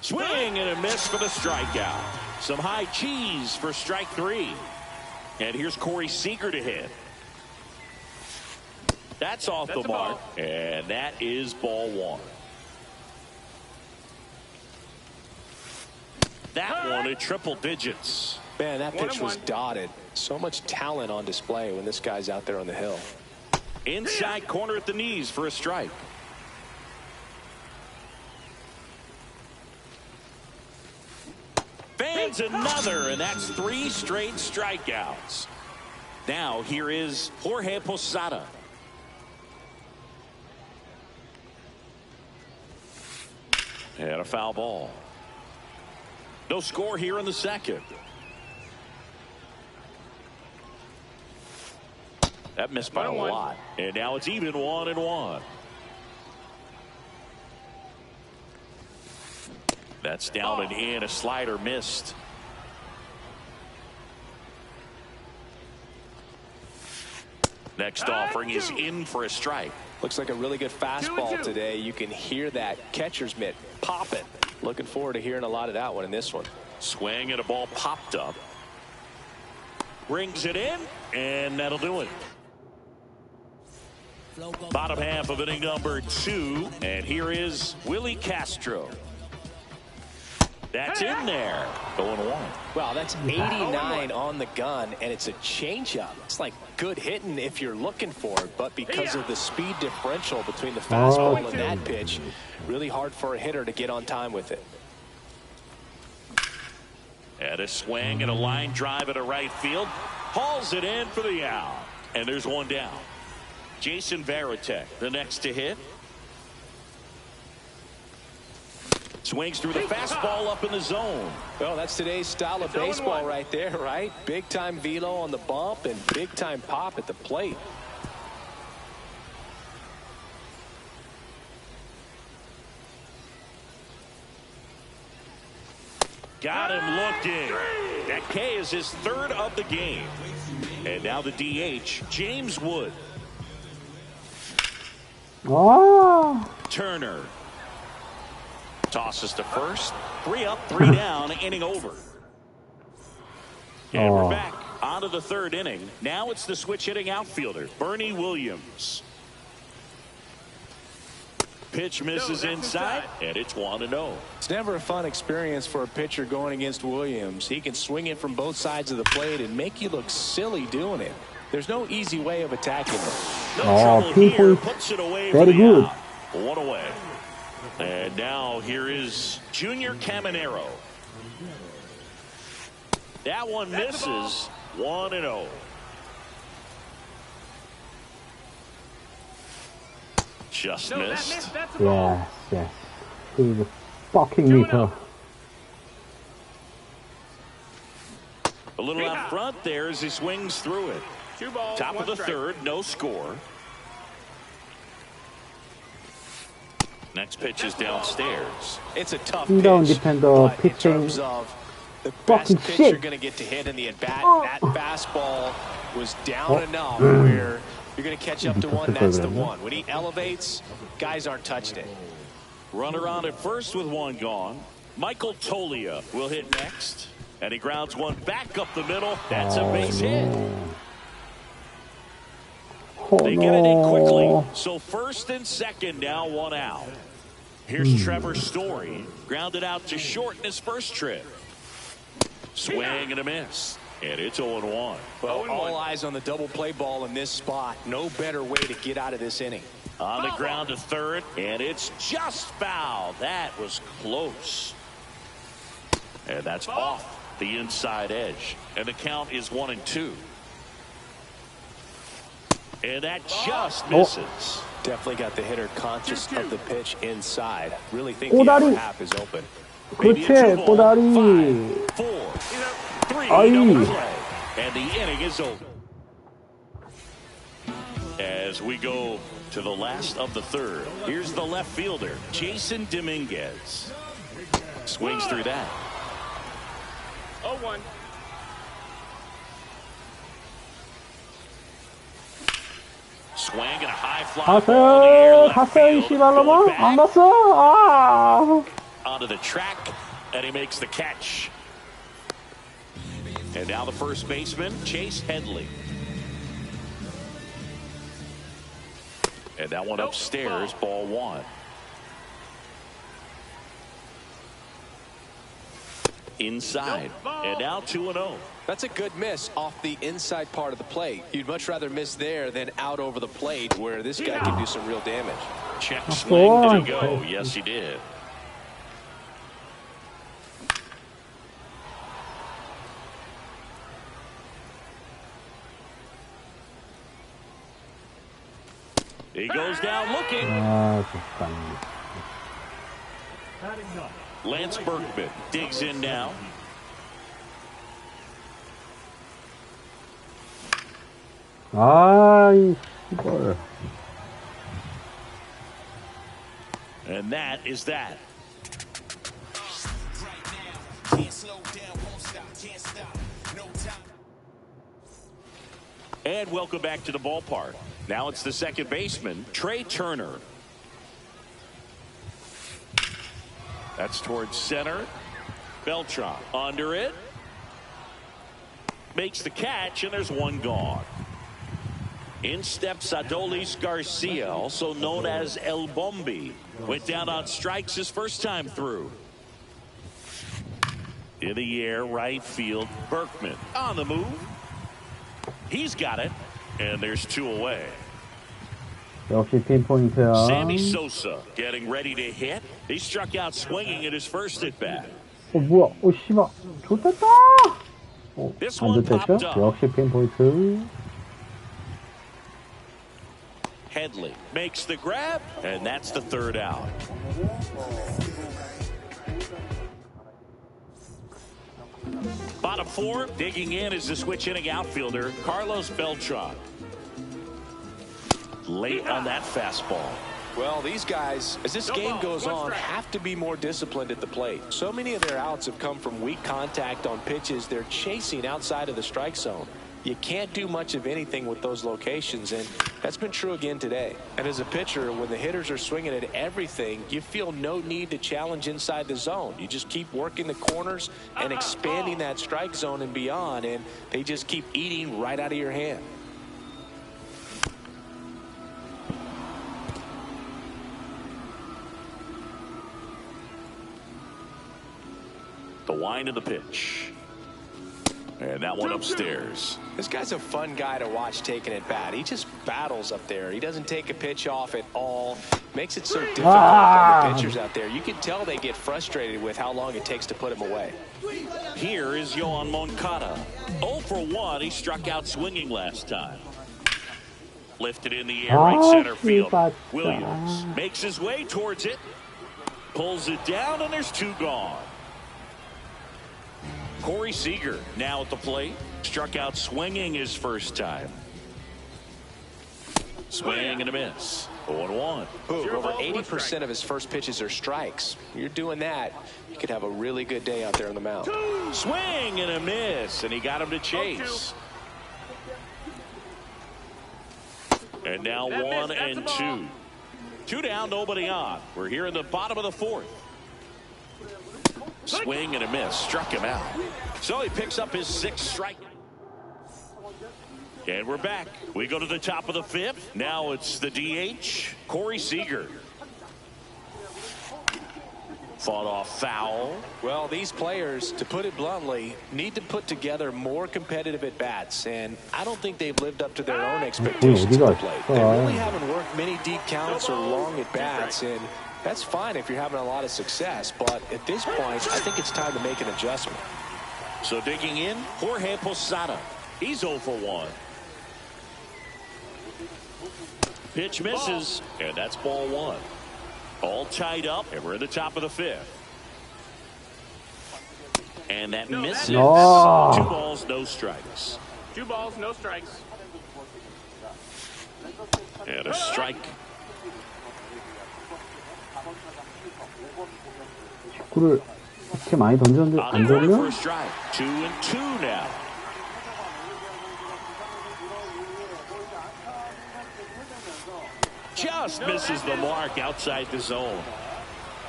Swing and a miss for the strikeout. Some high cheese for strike 3. And here's Corey Seager to hit. That's off the mark. And that is ball one. That one at triple digits. Man, that pitch was dotted. So much talent on display when this guy's out there on the hill. Inside corner at the knees for a strike. Fans another, and that's 3 straight strikeouts. Now here is Jorge Posada. And a foul ball. No score here in the second. That missed by a lot. And now it's even 1-1. That's down and in. A slider missed. Next offering is in for a strike. Looks like a really good fastball today. You can hear that catcher's mitt popping. Looking forward to hearing a lot of that one in this one. Swing and a ball popped up. Brings it in, and that'll do it. Bottom half of inning number 2, and here is Willie Castro. That's in there. 0-1. Wow, that's 89 on the gun, and it's a changeup. It's like good hitting if you're looking for it, but because of the speed differential between the fastball and that pitch, really hard for a hitter to get on time with it. And a swing and a line drive at a right field. Hauls it in for the out. And there's one down. Jason Varitek, the next to hit. Swings through the fastball up in the zone. Well, that's today's style of baseball right there, right? Big time velo on the bump and big time pop at the plate. Got him looking. That K is his 3rd of the game. And now the DH, James Wood. Turner. Tosses to first. 3 up, 3 down, inning over. And we're back onto the 3rd inning. Now it's the switch hitting outfielder, Bernie Williams. Pitch misses inside, and it's 1-0. It's never a fun experience for a pitcher going against Williams. He can swing it from both sides of the plate and make you look silly doing it. There's no easy way of attacking him. No trouble here. Puts it away for the out. 1 away. And now here is Junior Caminero. That one misses. 1-0. Just missed. Yes. He's a fucking meter. A little out front there as he swings through it. 2 balls, Top of the strike. 3rd, no score. Next pitch is downstairs. It's a tough You don't pitch, depend on but in pitching. terms of the best pitch shit. you're going to get to hit in the at-bat, that fastball was down enough where you're going to catch up to one. That's the one. When he elevates, guys aren't touching it. Runner on at first with one gone. Michael Tolia will hit next. And he grounds one back up the middle. That's a base hit. They get it in quickly. So first and second, now one out. Here's Trevor Story. Grounded out to short in his first trip. Swing and a miss. And it's 0-1. Well, all eyes on the double play ball in this spot. No better way to get out of this inning. On the ground to third, and it's just foul. That was close. And that's off the inside edge. And the count is 1-2. And that just misses. Definitely got the hitter conscious of the pitch inside. Really think the upper half is open. 그렇지, 꼬다리. 5, 4, 3, double play. And the inning is over. As we go to the last of the third, here's the left fielder, Jason Dominguez. Swings through that. 0-1. Swing and a high fly ball in the air left 가세요, field. 씨발로마. Going 안 back 봤어? onto the track, and he makes the catch. And now the first baseman, Chase Headley. And that one upstairs, ball one. Inside, and now 2-0. That's a good miss off the inside part of the plate. You'd much rather miss there than out over the plate where this guy can do some real damage. Check swing, did he go? Yes, he did. He goes down looking. Lance Berkman digs in now. 아이, 씨발. And that is that. And welcome back to the ballpark. Now it's the second baseman, Trey Turner. That's towards center. Beltran under it. Makes the catch, and there's one gone. In steps Adolis Garcia, also known as El Bombi. Went down on strikes his first time through. In the air, right field, Berkman on the move. He's got it, and there's two away. 역시 핀포인트야. Sammy Sosa getting ready to hit. He struck out swinging at his first at bat. 뭐야? 씨발. 좋댔다. 안 좋댔죠? 역시 핀포인트. Headley makes the grab, and that's the third out. Bottom four, digging in is the switch inning outfielder, Carlos Beltran. Late on that fastball. Well, these guys, as this game goes on, have to be more disciplined at the plate. So many of their outs have come from weak contact on pitches they're chasing outside of the strike zone. You can't do much of anything with those locations, and that's been true again today. And as a pitcher, when the hitters are swinging at everything, you feel no need to challenge inside the zone. You just keep working the corners and expanding that strike zone and beyond, and they just keep eating right out of your hand. The wind of the pitch. And that one upstairs. This guy's a fun guy to watch taking at bat. He just battles up there. He doesn't take a pitch off at all. Makes it so difficult on the pitchers out there. You can tell they get frustrated with how long it takes to put him away. Here is Yohan Moncada. 0 for 1. He struck out swinging last time. Lifted in the air, right center field. Williams makes his way towards it. Pulls it down, and there's two gone. Corey Seager now at the plate. Struck out swinging his first time. Swing and a miss. 0-1. Over 80% of his first pitches are strikes. You're doing that, you could have a really good day out there on the mound. Swing and a miss, and he got him to chase. And now 1-2. 2 down, nobody on. We're here in the bottom of the 4th. Swing and a miss. Struck him out. So he picks up his 6th strike. And we're back. We go to the top of the 5th. Now it's the DH, Corey Seager. Fought off foul. Well, these players, to put it bluntly, need to put together more competitive at-bats, and I don't think they've lived up to their own expectations at the plate. They really haven't worked many deep counts or long at-bats, and that's fine if you're having a lot of success, but at this point, I think it's time to make an adjustment. So digging in, Jorge Posada. He's 0 for 1. Pitch misses, and that's ball 1. All tied up, and we're at the top of the 5th. And that misses. No. 2 balls, no strikes. 2 balls, no strikes. And a strike. 축구를 이렇게 많이 던졌는데 On 안 the ready for 되면 a strike. 2-2 now. Just misses the mark outside the zone.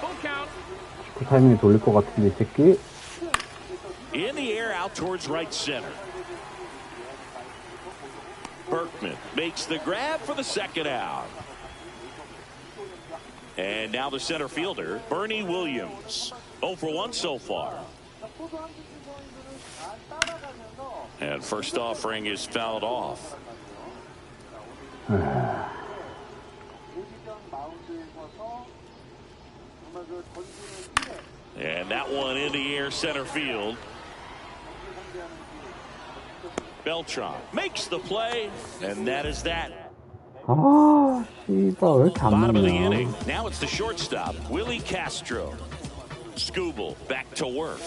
Full count. 그 타이밍에 돌릴 것 같은데 이 새끼. In the air out towards right center. Berkman makes the grab for the 2nd out. And now the center fielder, Bernie Williams. 0 for 1 so far. And first offering is fouled off. And that one in the air center field. Beltran makes the play, and that is that. 아, 씨발 왜 이렇게 안 Bottom of the 맞냐. inning. Now it's the shortstop, Willie Castro. Skubal back to work.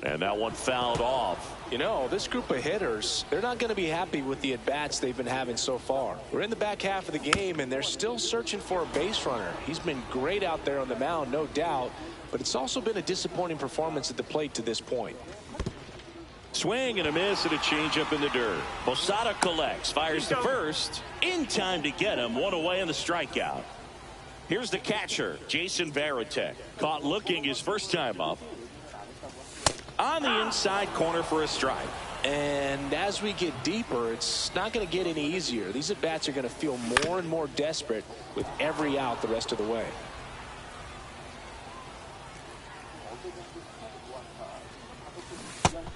And that one fouled off. You know, this group of hitters, they're not going to be happy with the at-bats they've been having so far. We're in the back half of the game, and they're still searching for a base runner. He's been great out there on the mound, no doubt, but it's also been a disappointing performance at the plate to this point. Swing and a miss and a changeup in the dirt. Posada collects, fires to first. In time to get him. 1 away in the strikeout. Here's the catcher, Jason Varitek. Caught looking his first time up. On the inside corner for a strike. And as we get deeper, it's not going to get any easier. These at-bats are going to feel more and more desperate with every out the rest of the way.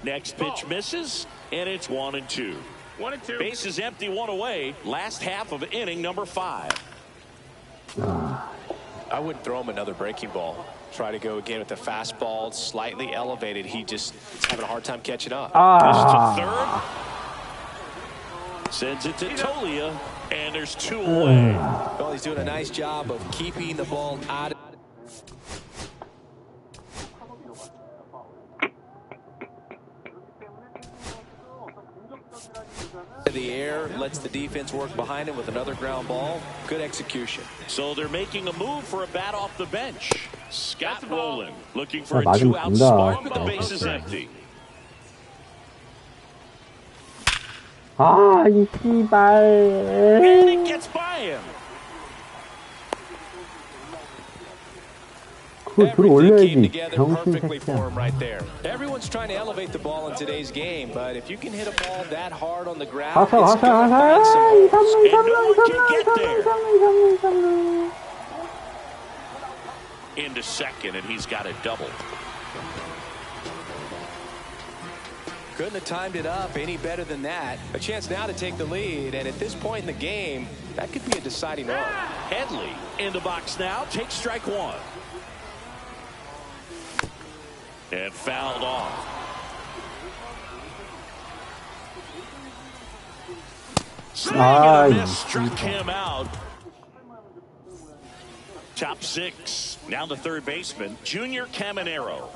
Next pitch misses, and it's 1-2. 1-2. Base is empty, 1 away. Last half of inning number 5. I wouldn't throw him another breaking ball. Try to go again with the fastball, slightly elevated. He just is having a hard time catching up. Pitch to third. Sends it to Tolia, and there's 2 away. Well, he's doing a nice job of keeping the ball out of the air, lets the defense work behind him with another ground ball. Good execution. So they're making a move for a bat off the bench. Scott Rowland looking for a 맞으면 2-out 된다. spark, but the base is empty. 아, 이 And 씨발. it gets by him. 그걸 들어 Everything came 올려야지. together 병신 perfectly for 새끼야. him right there. Everyone's trying to elevate the ball in today's game, but if you can hit a ball that hard on the ground, 가서 it's 가서 going to 가서. find some 이 holes. 삼루. Into second, and he's got a double. Couldn't have timed it up any better than that. A chance now to take the lead, and at this point in the game, that could be a deciding run. Headley in the box now, takes strike 1. And fouled off. Swing and a miss, struck him out. Top 6. Now the third baseman, Junior Caminero.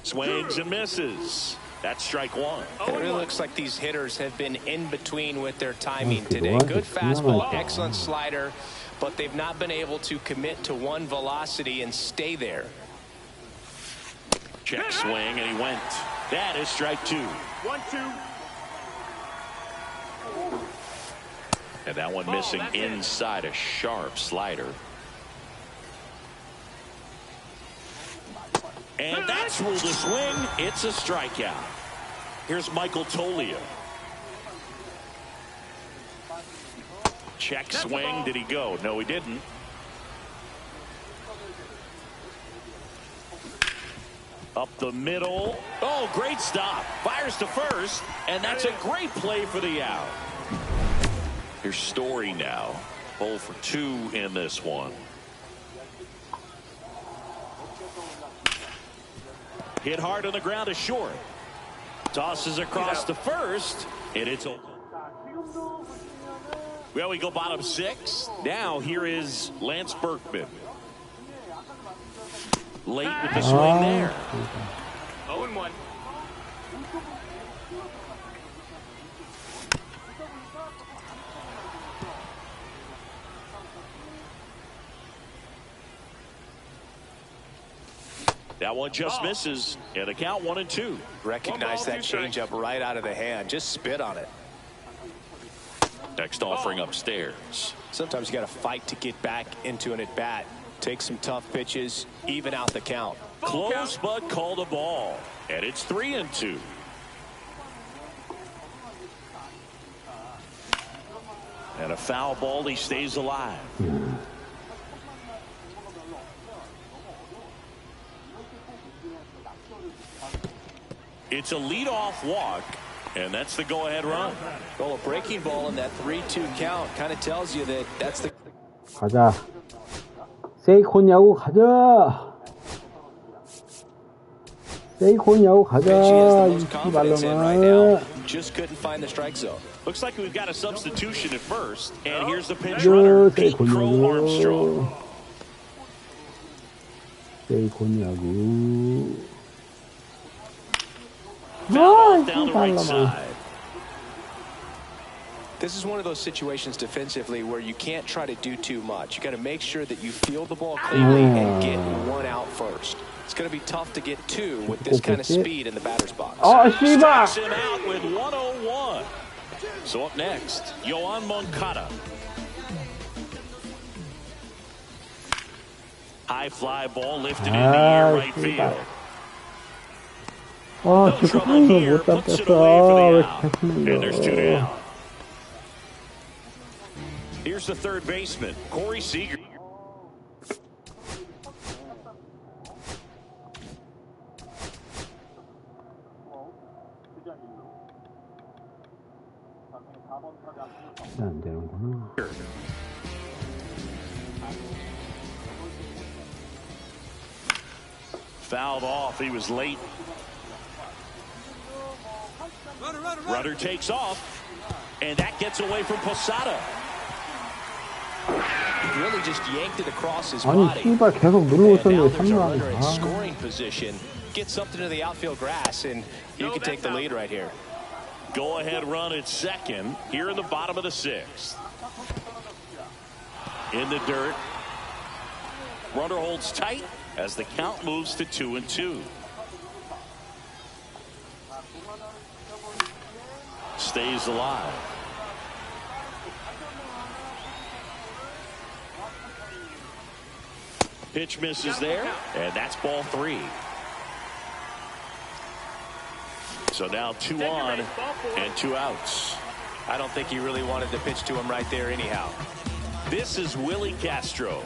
Swings and misses. That's strike 1. It really looks like these hitters have been in between with their timing today. Good fastball, excellent slider, but they've not been able to commit to one velocity and stay there. Check swing, and he went. That is strike 2. 1-2. And that one missing inside a sharp slider. And that's ruled a swing. It's a strikeout. Here's Michael Toglia. Check swing. Did he go? No, he didn't. Up the middle. Oh, great stop. Fires to first. And that's a great play for the out. Here's Story now. 0 for 2 in this one. Hit hard on the ground to short. Tosses across to first. And it's over. Well, we go bottom 6. Now here is Lance Berkman. Late with the swing there. 0-1. That one just misses. And the count 1-2. Recognize that changeup right out of the hand. Just spit on it. Next offering upstairs. Sometimes you got to fight to get back into an at-bat. Take some tough pitches, even out the count. Close, but called a ball. And it's 3-2. And a foul ball. He stays alive. It's a leadoff walk. And that's the go-ahead run. Well, a breaking ball in that 3-2 count kind of tells you that that's the. 가자. 세이콘 야구 가자. 세이콘 야구 가자. 이 발로만. Just couldn't find the strike zone. Looks like we've got a substitution at first. And here's the pinch runner, Pete Crow Armstrong. 세이콘 야구. Foul down the right side. This is one of those situations defensively where you can't try to do too much. You got to make sure that you field the ball cleanly and get one out first. It's going to be tough to get 2 with this kind of speed in the batter's box. Strikes him out with 101. So up next, Yoan Moncada. High fly ball lifted in the air right field. 아, 지금 한 거 못 잡겠어. And there's 2 down. Here's the third baseman, Corey Seager. 안 되는구나. Fouled off. He was late. Runner takes off, and that gets away from Posada. Really just yanked it across his 아니, body. 씨발 계속 누르고 있었는데 There's a 3루 runner in 아. scoring position. Get something to the outfield grass, and you can take the lead right here. Go ahead run at second here in the bottom of the 6th. In the dirt. Runner holds tight as the count moves to 2-2. Stays alive. Pitch misses there, and that's ball 3. So now 2 on and 2 outs. I don't think he really wanted to pitch to him right there anyhow. This is Willie Castro.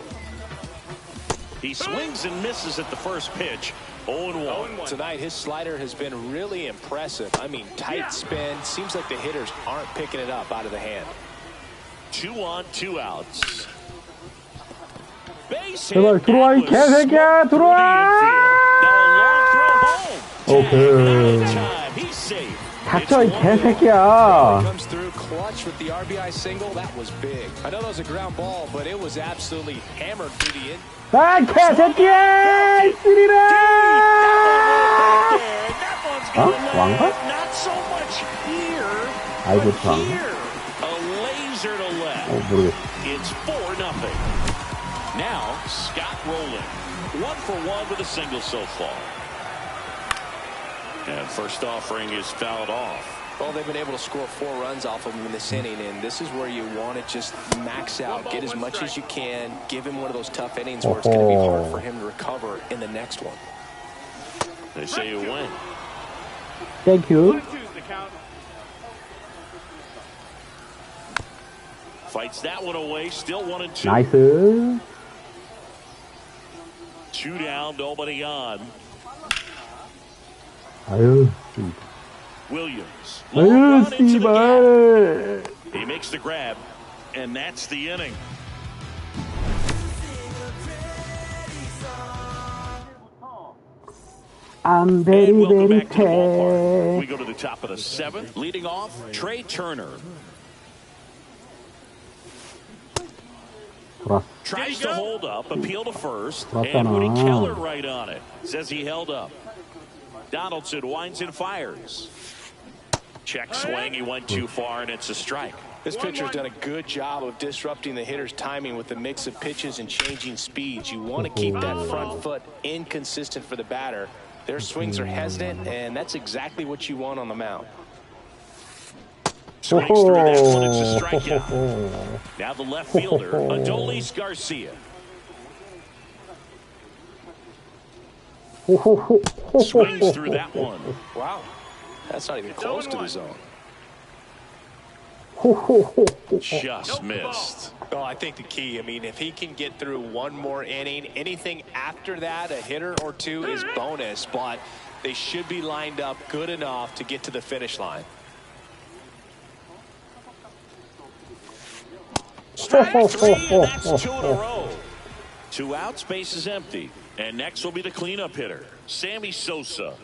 He swings and misses at the first pitch. 0-1. Tonight, his slider has been really impressive. I mean, tight spin. Seems like the hitters aren't picking it up out of the hand. 2 on, 2 outs. Base 제발 hit. 들어와, 이 개새끼야, 들어와! 오케이. 닥쳐, 이 개새끼야. Comes through clutch with the RBI single. That was big. I know that was a ground ball, but it was absolutely hammered through the end. 아, 개새끼야! 쓰리라! 어? 왕가? 아이고, 왕가? 모르겠어. It's 4-0. Now Scott rolling 1 for 1 with a single so far. And first offering is fouled off. Well, they've been able to score 4 runs off of him in this inning, and this is where you want to just max out, get as much as you can, give him one of those tough innings where it's going to be hard for him to recover in the next one. They say you win. Thank you. Fights that one away, still 1-2. 나이스. 2 down, nobody on. 아유. Williams. 아유, Long run into the 씨발. gap. He makes the grab, and that's the inning. I'm very, And welcome very back to the ballpark. We sad. go to the top of the 7th. Leading off, Trey Turner. 돌았어. Tries to hold up, appeal to first, 돌았잖아. and Woody Keller right on it. Says he held up. Donaldson winds and fires. Check swing, he went too far, and it's a strike. This pitcher's done a good job of disrupting the hitter's timing with the mix of pitches and changing speeds. You want to keep that front foot inconsistent for the batter. Their swings are hesitant, and that's exactly what you want on the mound. Swings through that one, it's a strikeout. Now the left fielder, Adolis Garcia. Swings through that one. Wow, that's not even close to the zone. Just missed. Well, I think the key, I mean, if he can get through one more inning, anything after that, a hitter or two is bonus, but they should be lined up good enough to get to the finish line. Strike 3, and that's 2 in a row. 2 outs, base is empty. And next will be the cleanup hitter, Sammy Sosa.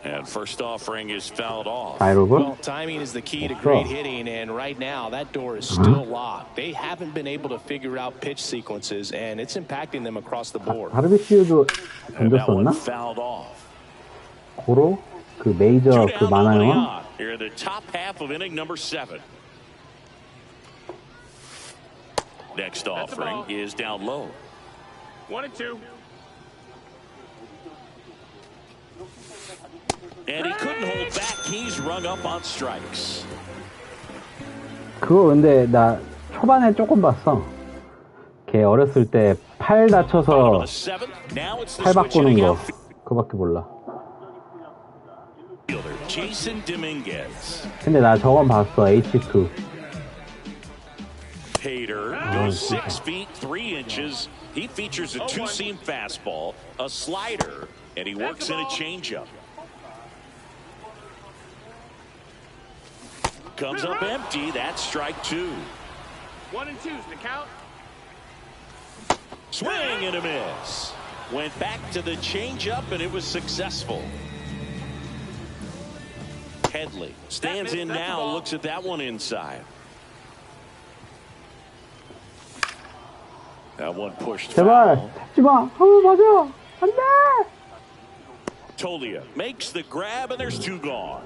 And first offering is fouled off. Well, timing is the key to great hitting, and right now that door is still locked. They haven't been able to figure out pitch sequences, and it's impacting them across the board. 하르비시우도 And that one 던졌었나? fouled off. 고로? 그 메이저 2 그 down, nobody 많아요? on. Here in the top half of inning number 7. Next offering is down low. 1-2. And he couldn't hold back. He's rung up on strikes. 그거 근데 나 초반에 조금 봤어. 걔 어렸을 때 팔 다쳐서 팔 바꾸는 거. 그거밖에 몰라. Jason Dominguez. 근데 나 저건 봤어. H2. Hader goes 6 feet 3 inches. He features a 2-seam fastball, a slider, and he works in a changeup. Comes up empty. That's strike 2. 1-2's the count. Swing and a miss. Went back to the changeup, and it was successful. Headley stands in now, looks at that one inside. That one pushed 제발 foul. 잡지마. 맞아. 안 돼. Tolia makes the grab, and there's 2 gone.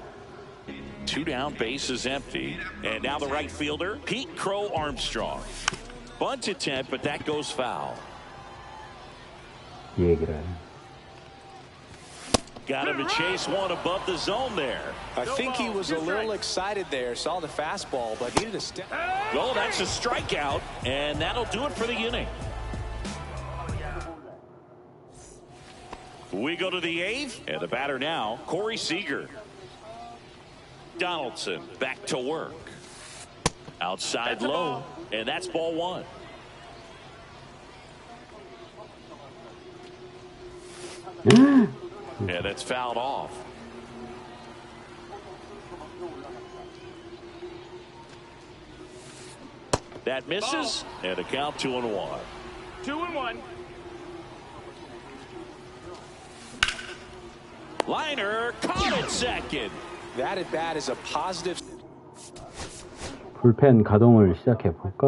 2 down, base is empty. And now the right fielder, Pete Crow Armstrong. Bunt attempt, but that goes foul. 얘기를. Got him to chase one above the zone there. I think he was a little excited there, saw the fastball, but needed a step. Well, that's a strikeout, and that'll do it for the inning. We go to the 8th, and the batter now, Corey Seager. Donaldson back to work. Outside low, and that's ball 1. And that's fouled off. That misses, and a count 2-1. 2-1. Liner caught it second. That at bat is a positive. 불펜 가동을 시작해 볼까?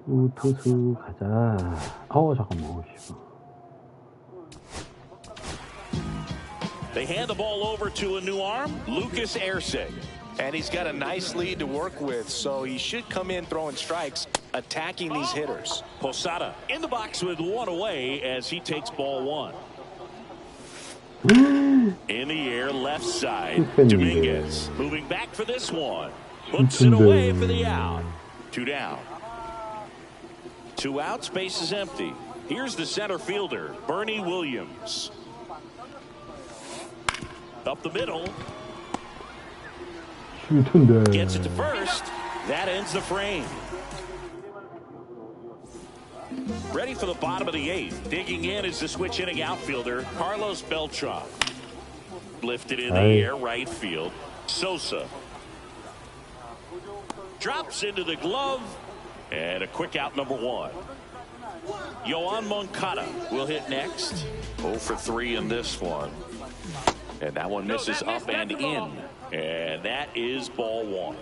우투수 가자. 잠깐만. They hand the ball over to a new arm, Lucas Erceg. And he's got a nice lead to work with, so he should come in throwing strikes, attacking these hitters. Posada in the box with one away as he takes ball one. In the air, left side. Dominguez moving back for this one. Hooks it away for the out. 2 down. 2 outs, base is empty. Here's the center fielder, Bernie Williams. Up the middle. Gets it to first. That ends the frame. Ready for the bottom of the 8th. Digging in is the switch inning outfielder, Carlos Beltran. Lifted in the air, right field. Sosa. Drops into the glove. And a quick out, number 1. Yoan Moncada will hit next. 0 for 3 in this one. And that one misses up and in. And that is ball 1.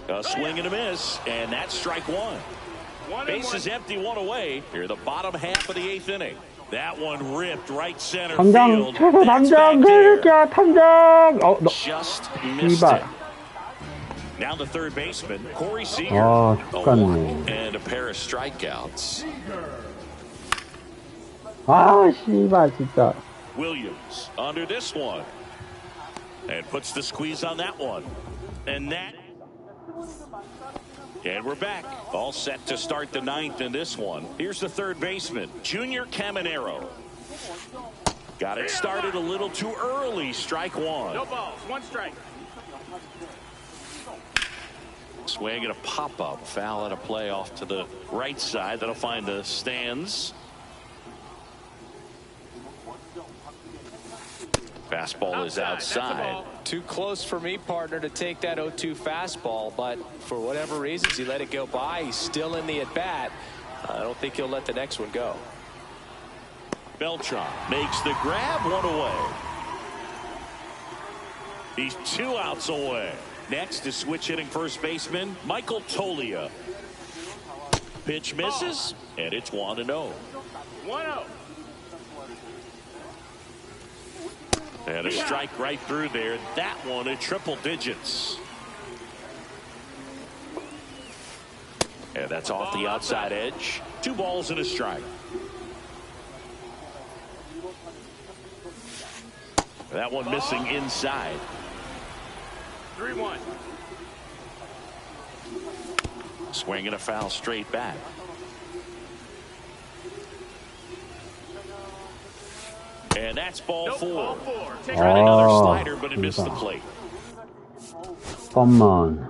A swing and a miss. And that's strike 1. Base is empty, 1 away. Here, the bottom half of the 8th inning. That one ripped right center field. Just missed it. Now the third baseman, Corey Seager. And a pair of strikeouts. 씨발 진짜. Williams under this one. And puts the squeeze on that one. And we're back. All set to start the 9th in this one. Here's the third baseman, Junior Caminero. Got it started a little too early. Strike 1. No balls. 1 strike. Swing and a pop-up. Foul at a play off to the right side. That'll find the stands. Fastball is outside. Too close for me, partner, to take that 0-2 fastball, but for whatever reasons he let it go by. He's still in the at-bat. I don't think he'll let the next one go. Beltran makes the grab, 1 away. He's 2 outs away. Next is switch hitting first baseman Michael Toglia. Pitch misses, and it's 1-0. 1-0. And a strike right through there. That one at triple digits. And that's off the outside edge. 2 balls and a strike. That one missing inside. 3-1. Swing and a foul straight back. And that's ball 4. Tried another slider, but it missed the plate. 잠깐만.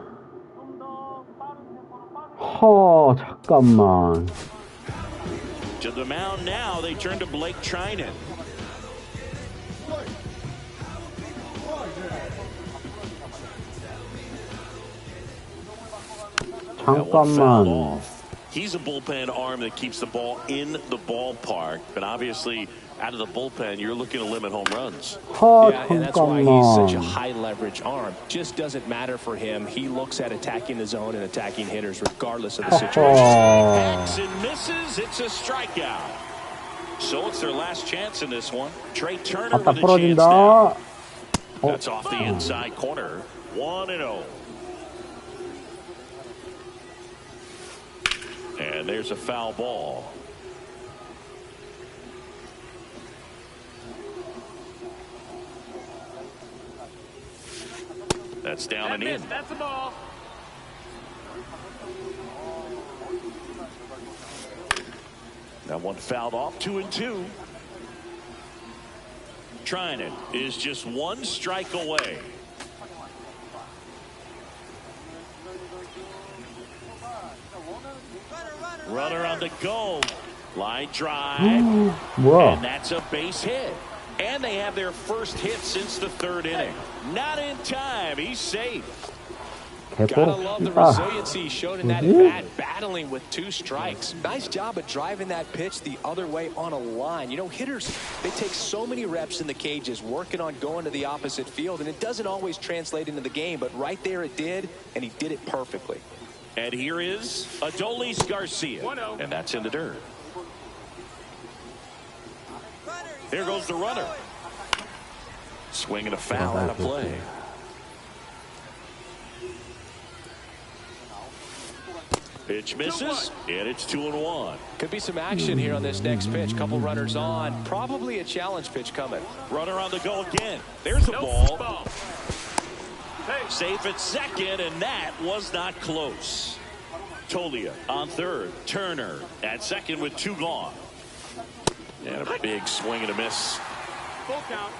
잠깐만. To the mound now, they turn to Blake Trinan. 잠깐만. He's a bullpen arm that keeps the ball in the ballpark, but obviously out of the bullpen you're looking to limit home runs. Yeah, and that's why he's such a high leverage arm. Just doesn't matter for him. He looks at attacking the zone and attacking hitters regardless of the situation. Hacks and misses. It's a strikeout. So it's their last chance in this one. Trey Turner with a chance now. That's off the inside corner. 1-0. And there's a foul ball. That's down and in. That's the ball. That one fouled off. 2-2. Trinan is just 1 strike away. Runner on the go. Line drive. And that's a base hit. And they have their first hit since the 3rd inning. Not in time. He's safe. Gotta love the resiliency he showed in that at-bat, battling with 2 strikes. Nice job of driving that pitch the other way on a line. You know, hitters, they take so many reps in the cages working on going to the opposite field, and it doesn't always translate into the game, but right there it did, and he did it perfectly. And here is Adolis Garcia. 1-0. And that's in the dirt. There goes the runner. Swinging a foul out of play. Pitch misses, and it's 2-1. Could be some action here on this next pitch. Couple runners on. Probably a challenge pitch coming. Runner on the go again. There's a ball. Safe at second, and that was not close. Tolia on third. Turner at second with 2 gone. And a big swing and a miss. Full count.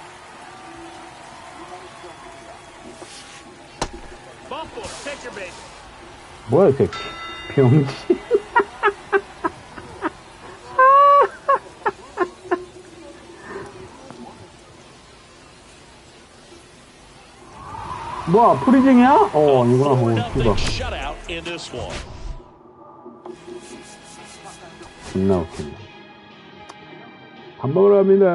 Ball four. Take your base. 뭐야, 이 새끼. 병신. 뭐야, 프리징이야? 이거나 뭐, 이거. 존나 웃긴다. 밥 먹으러 갑니다.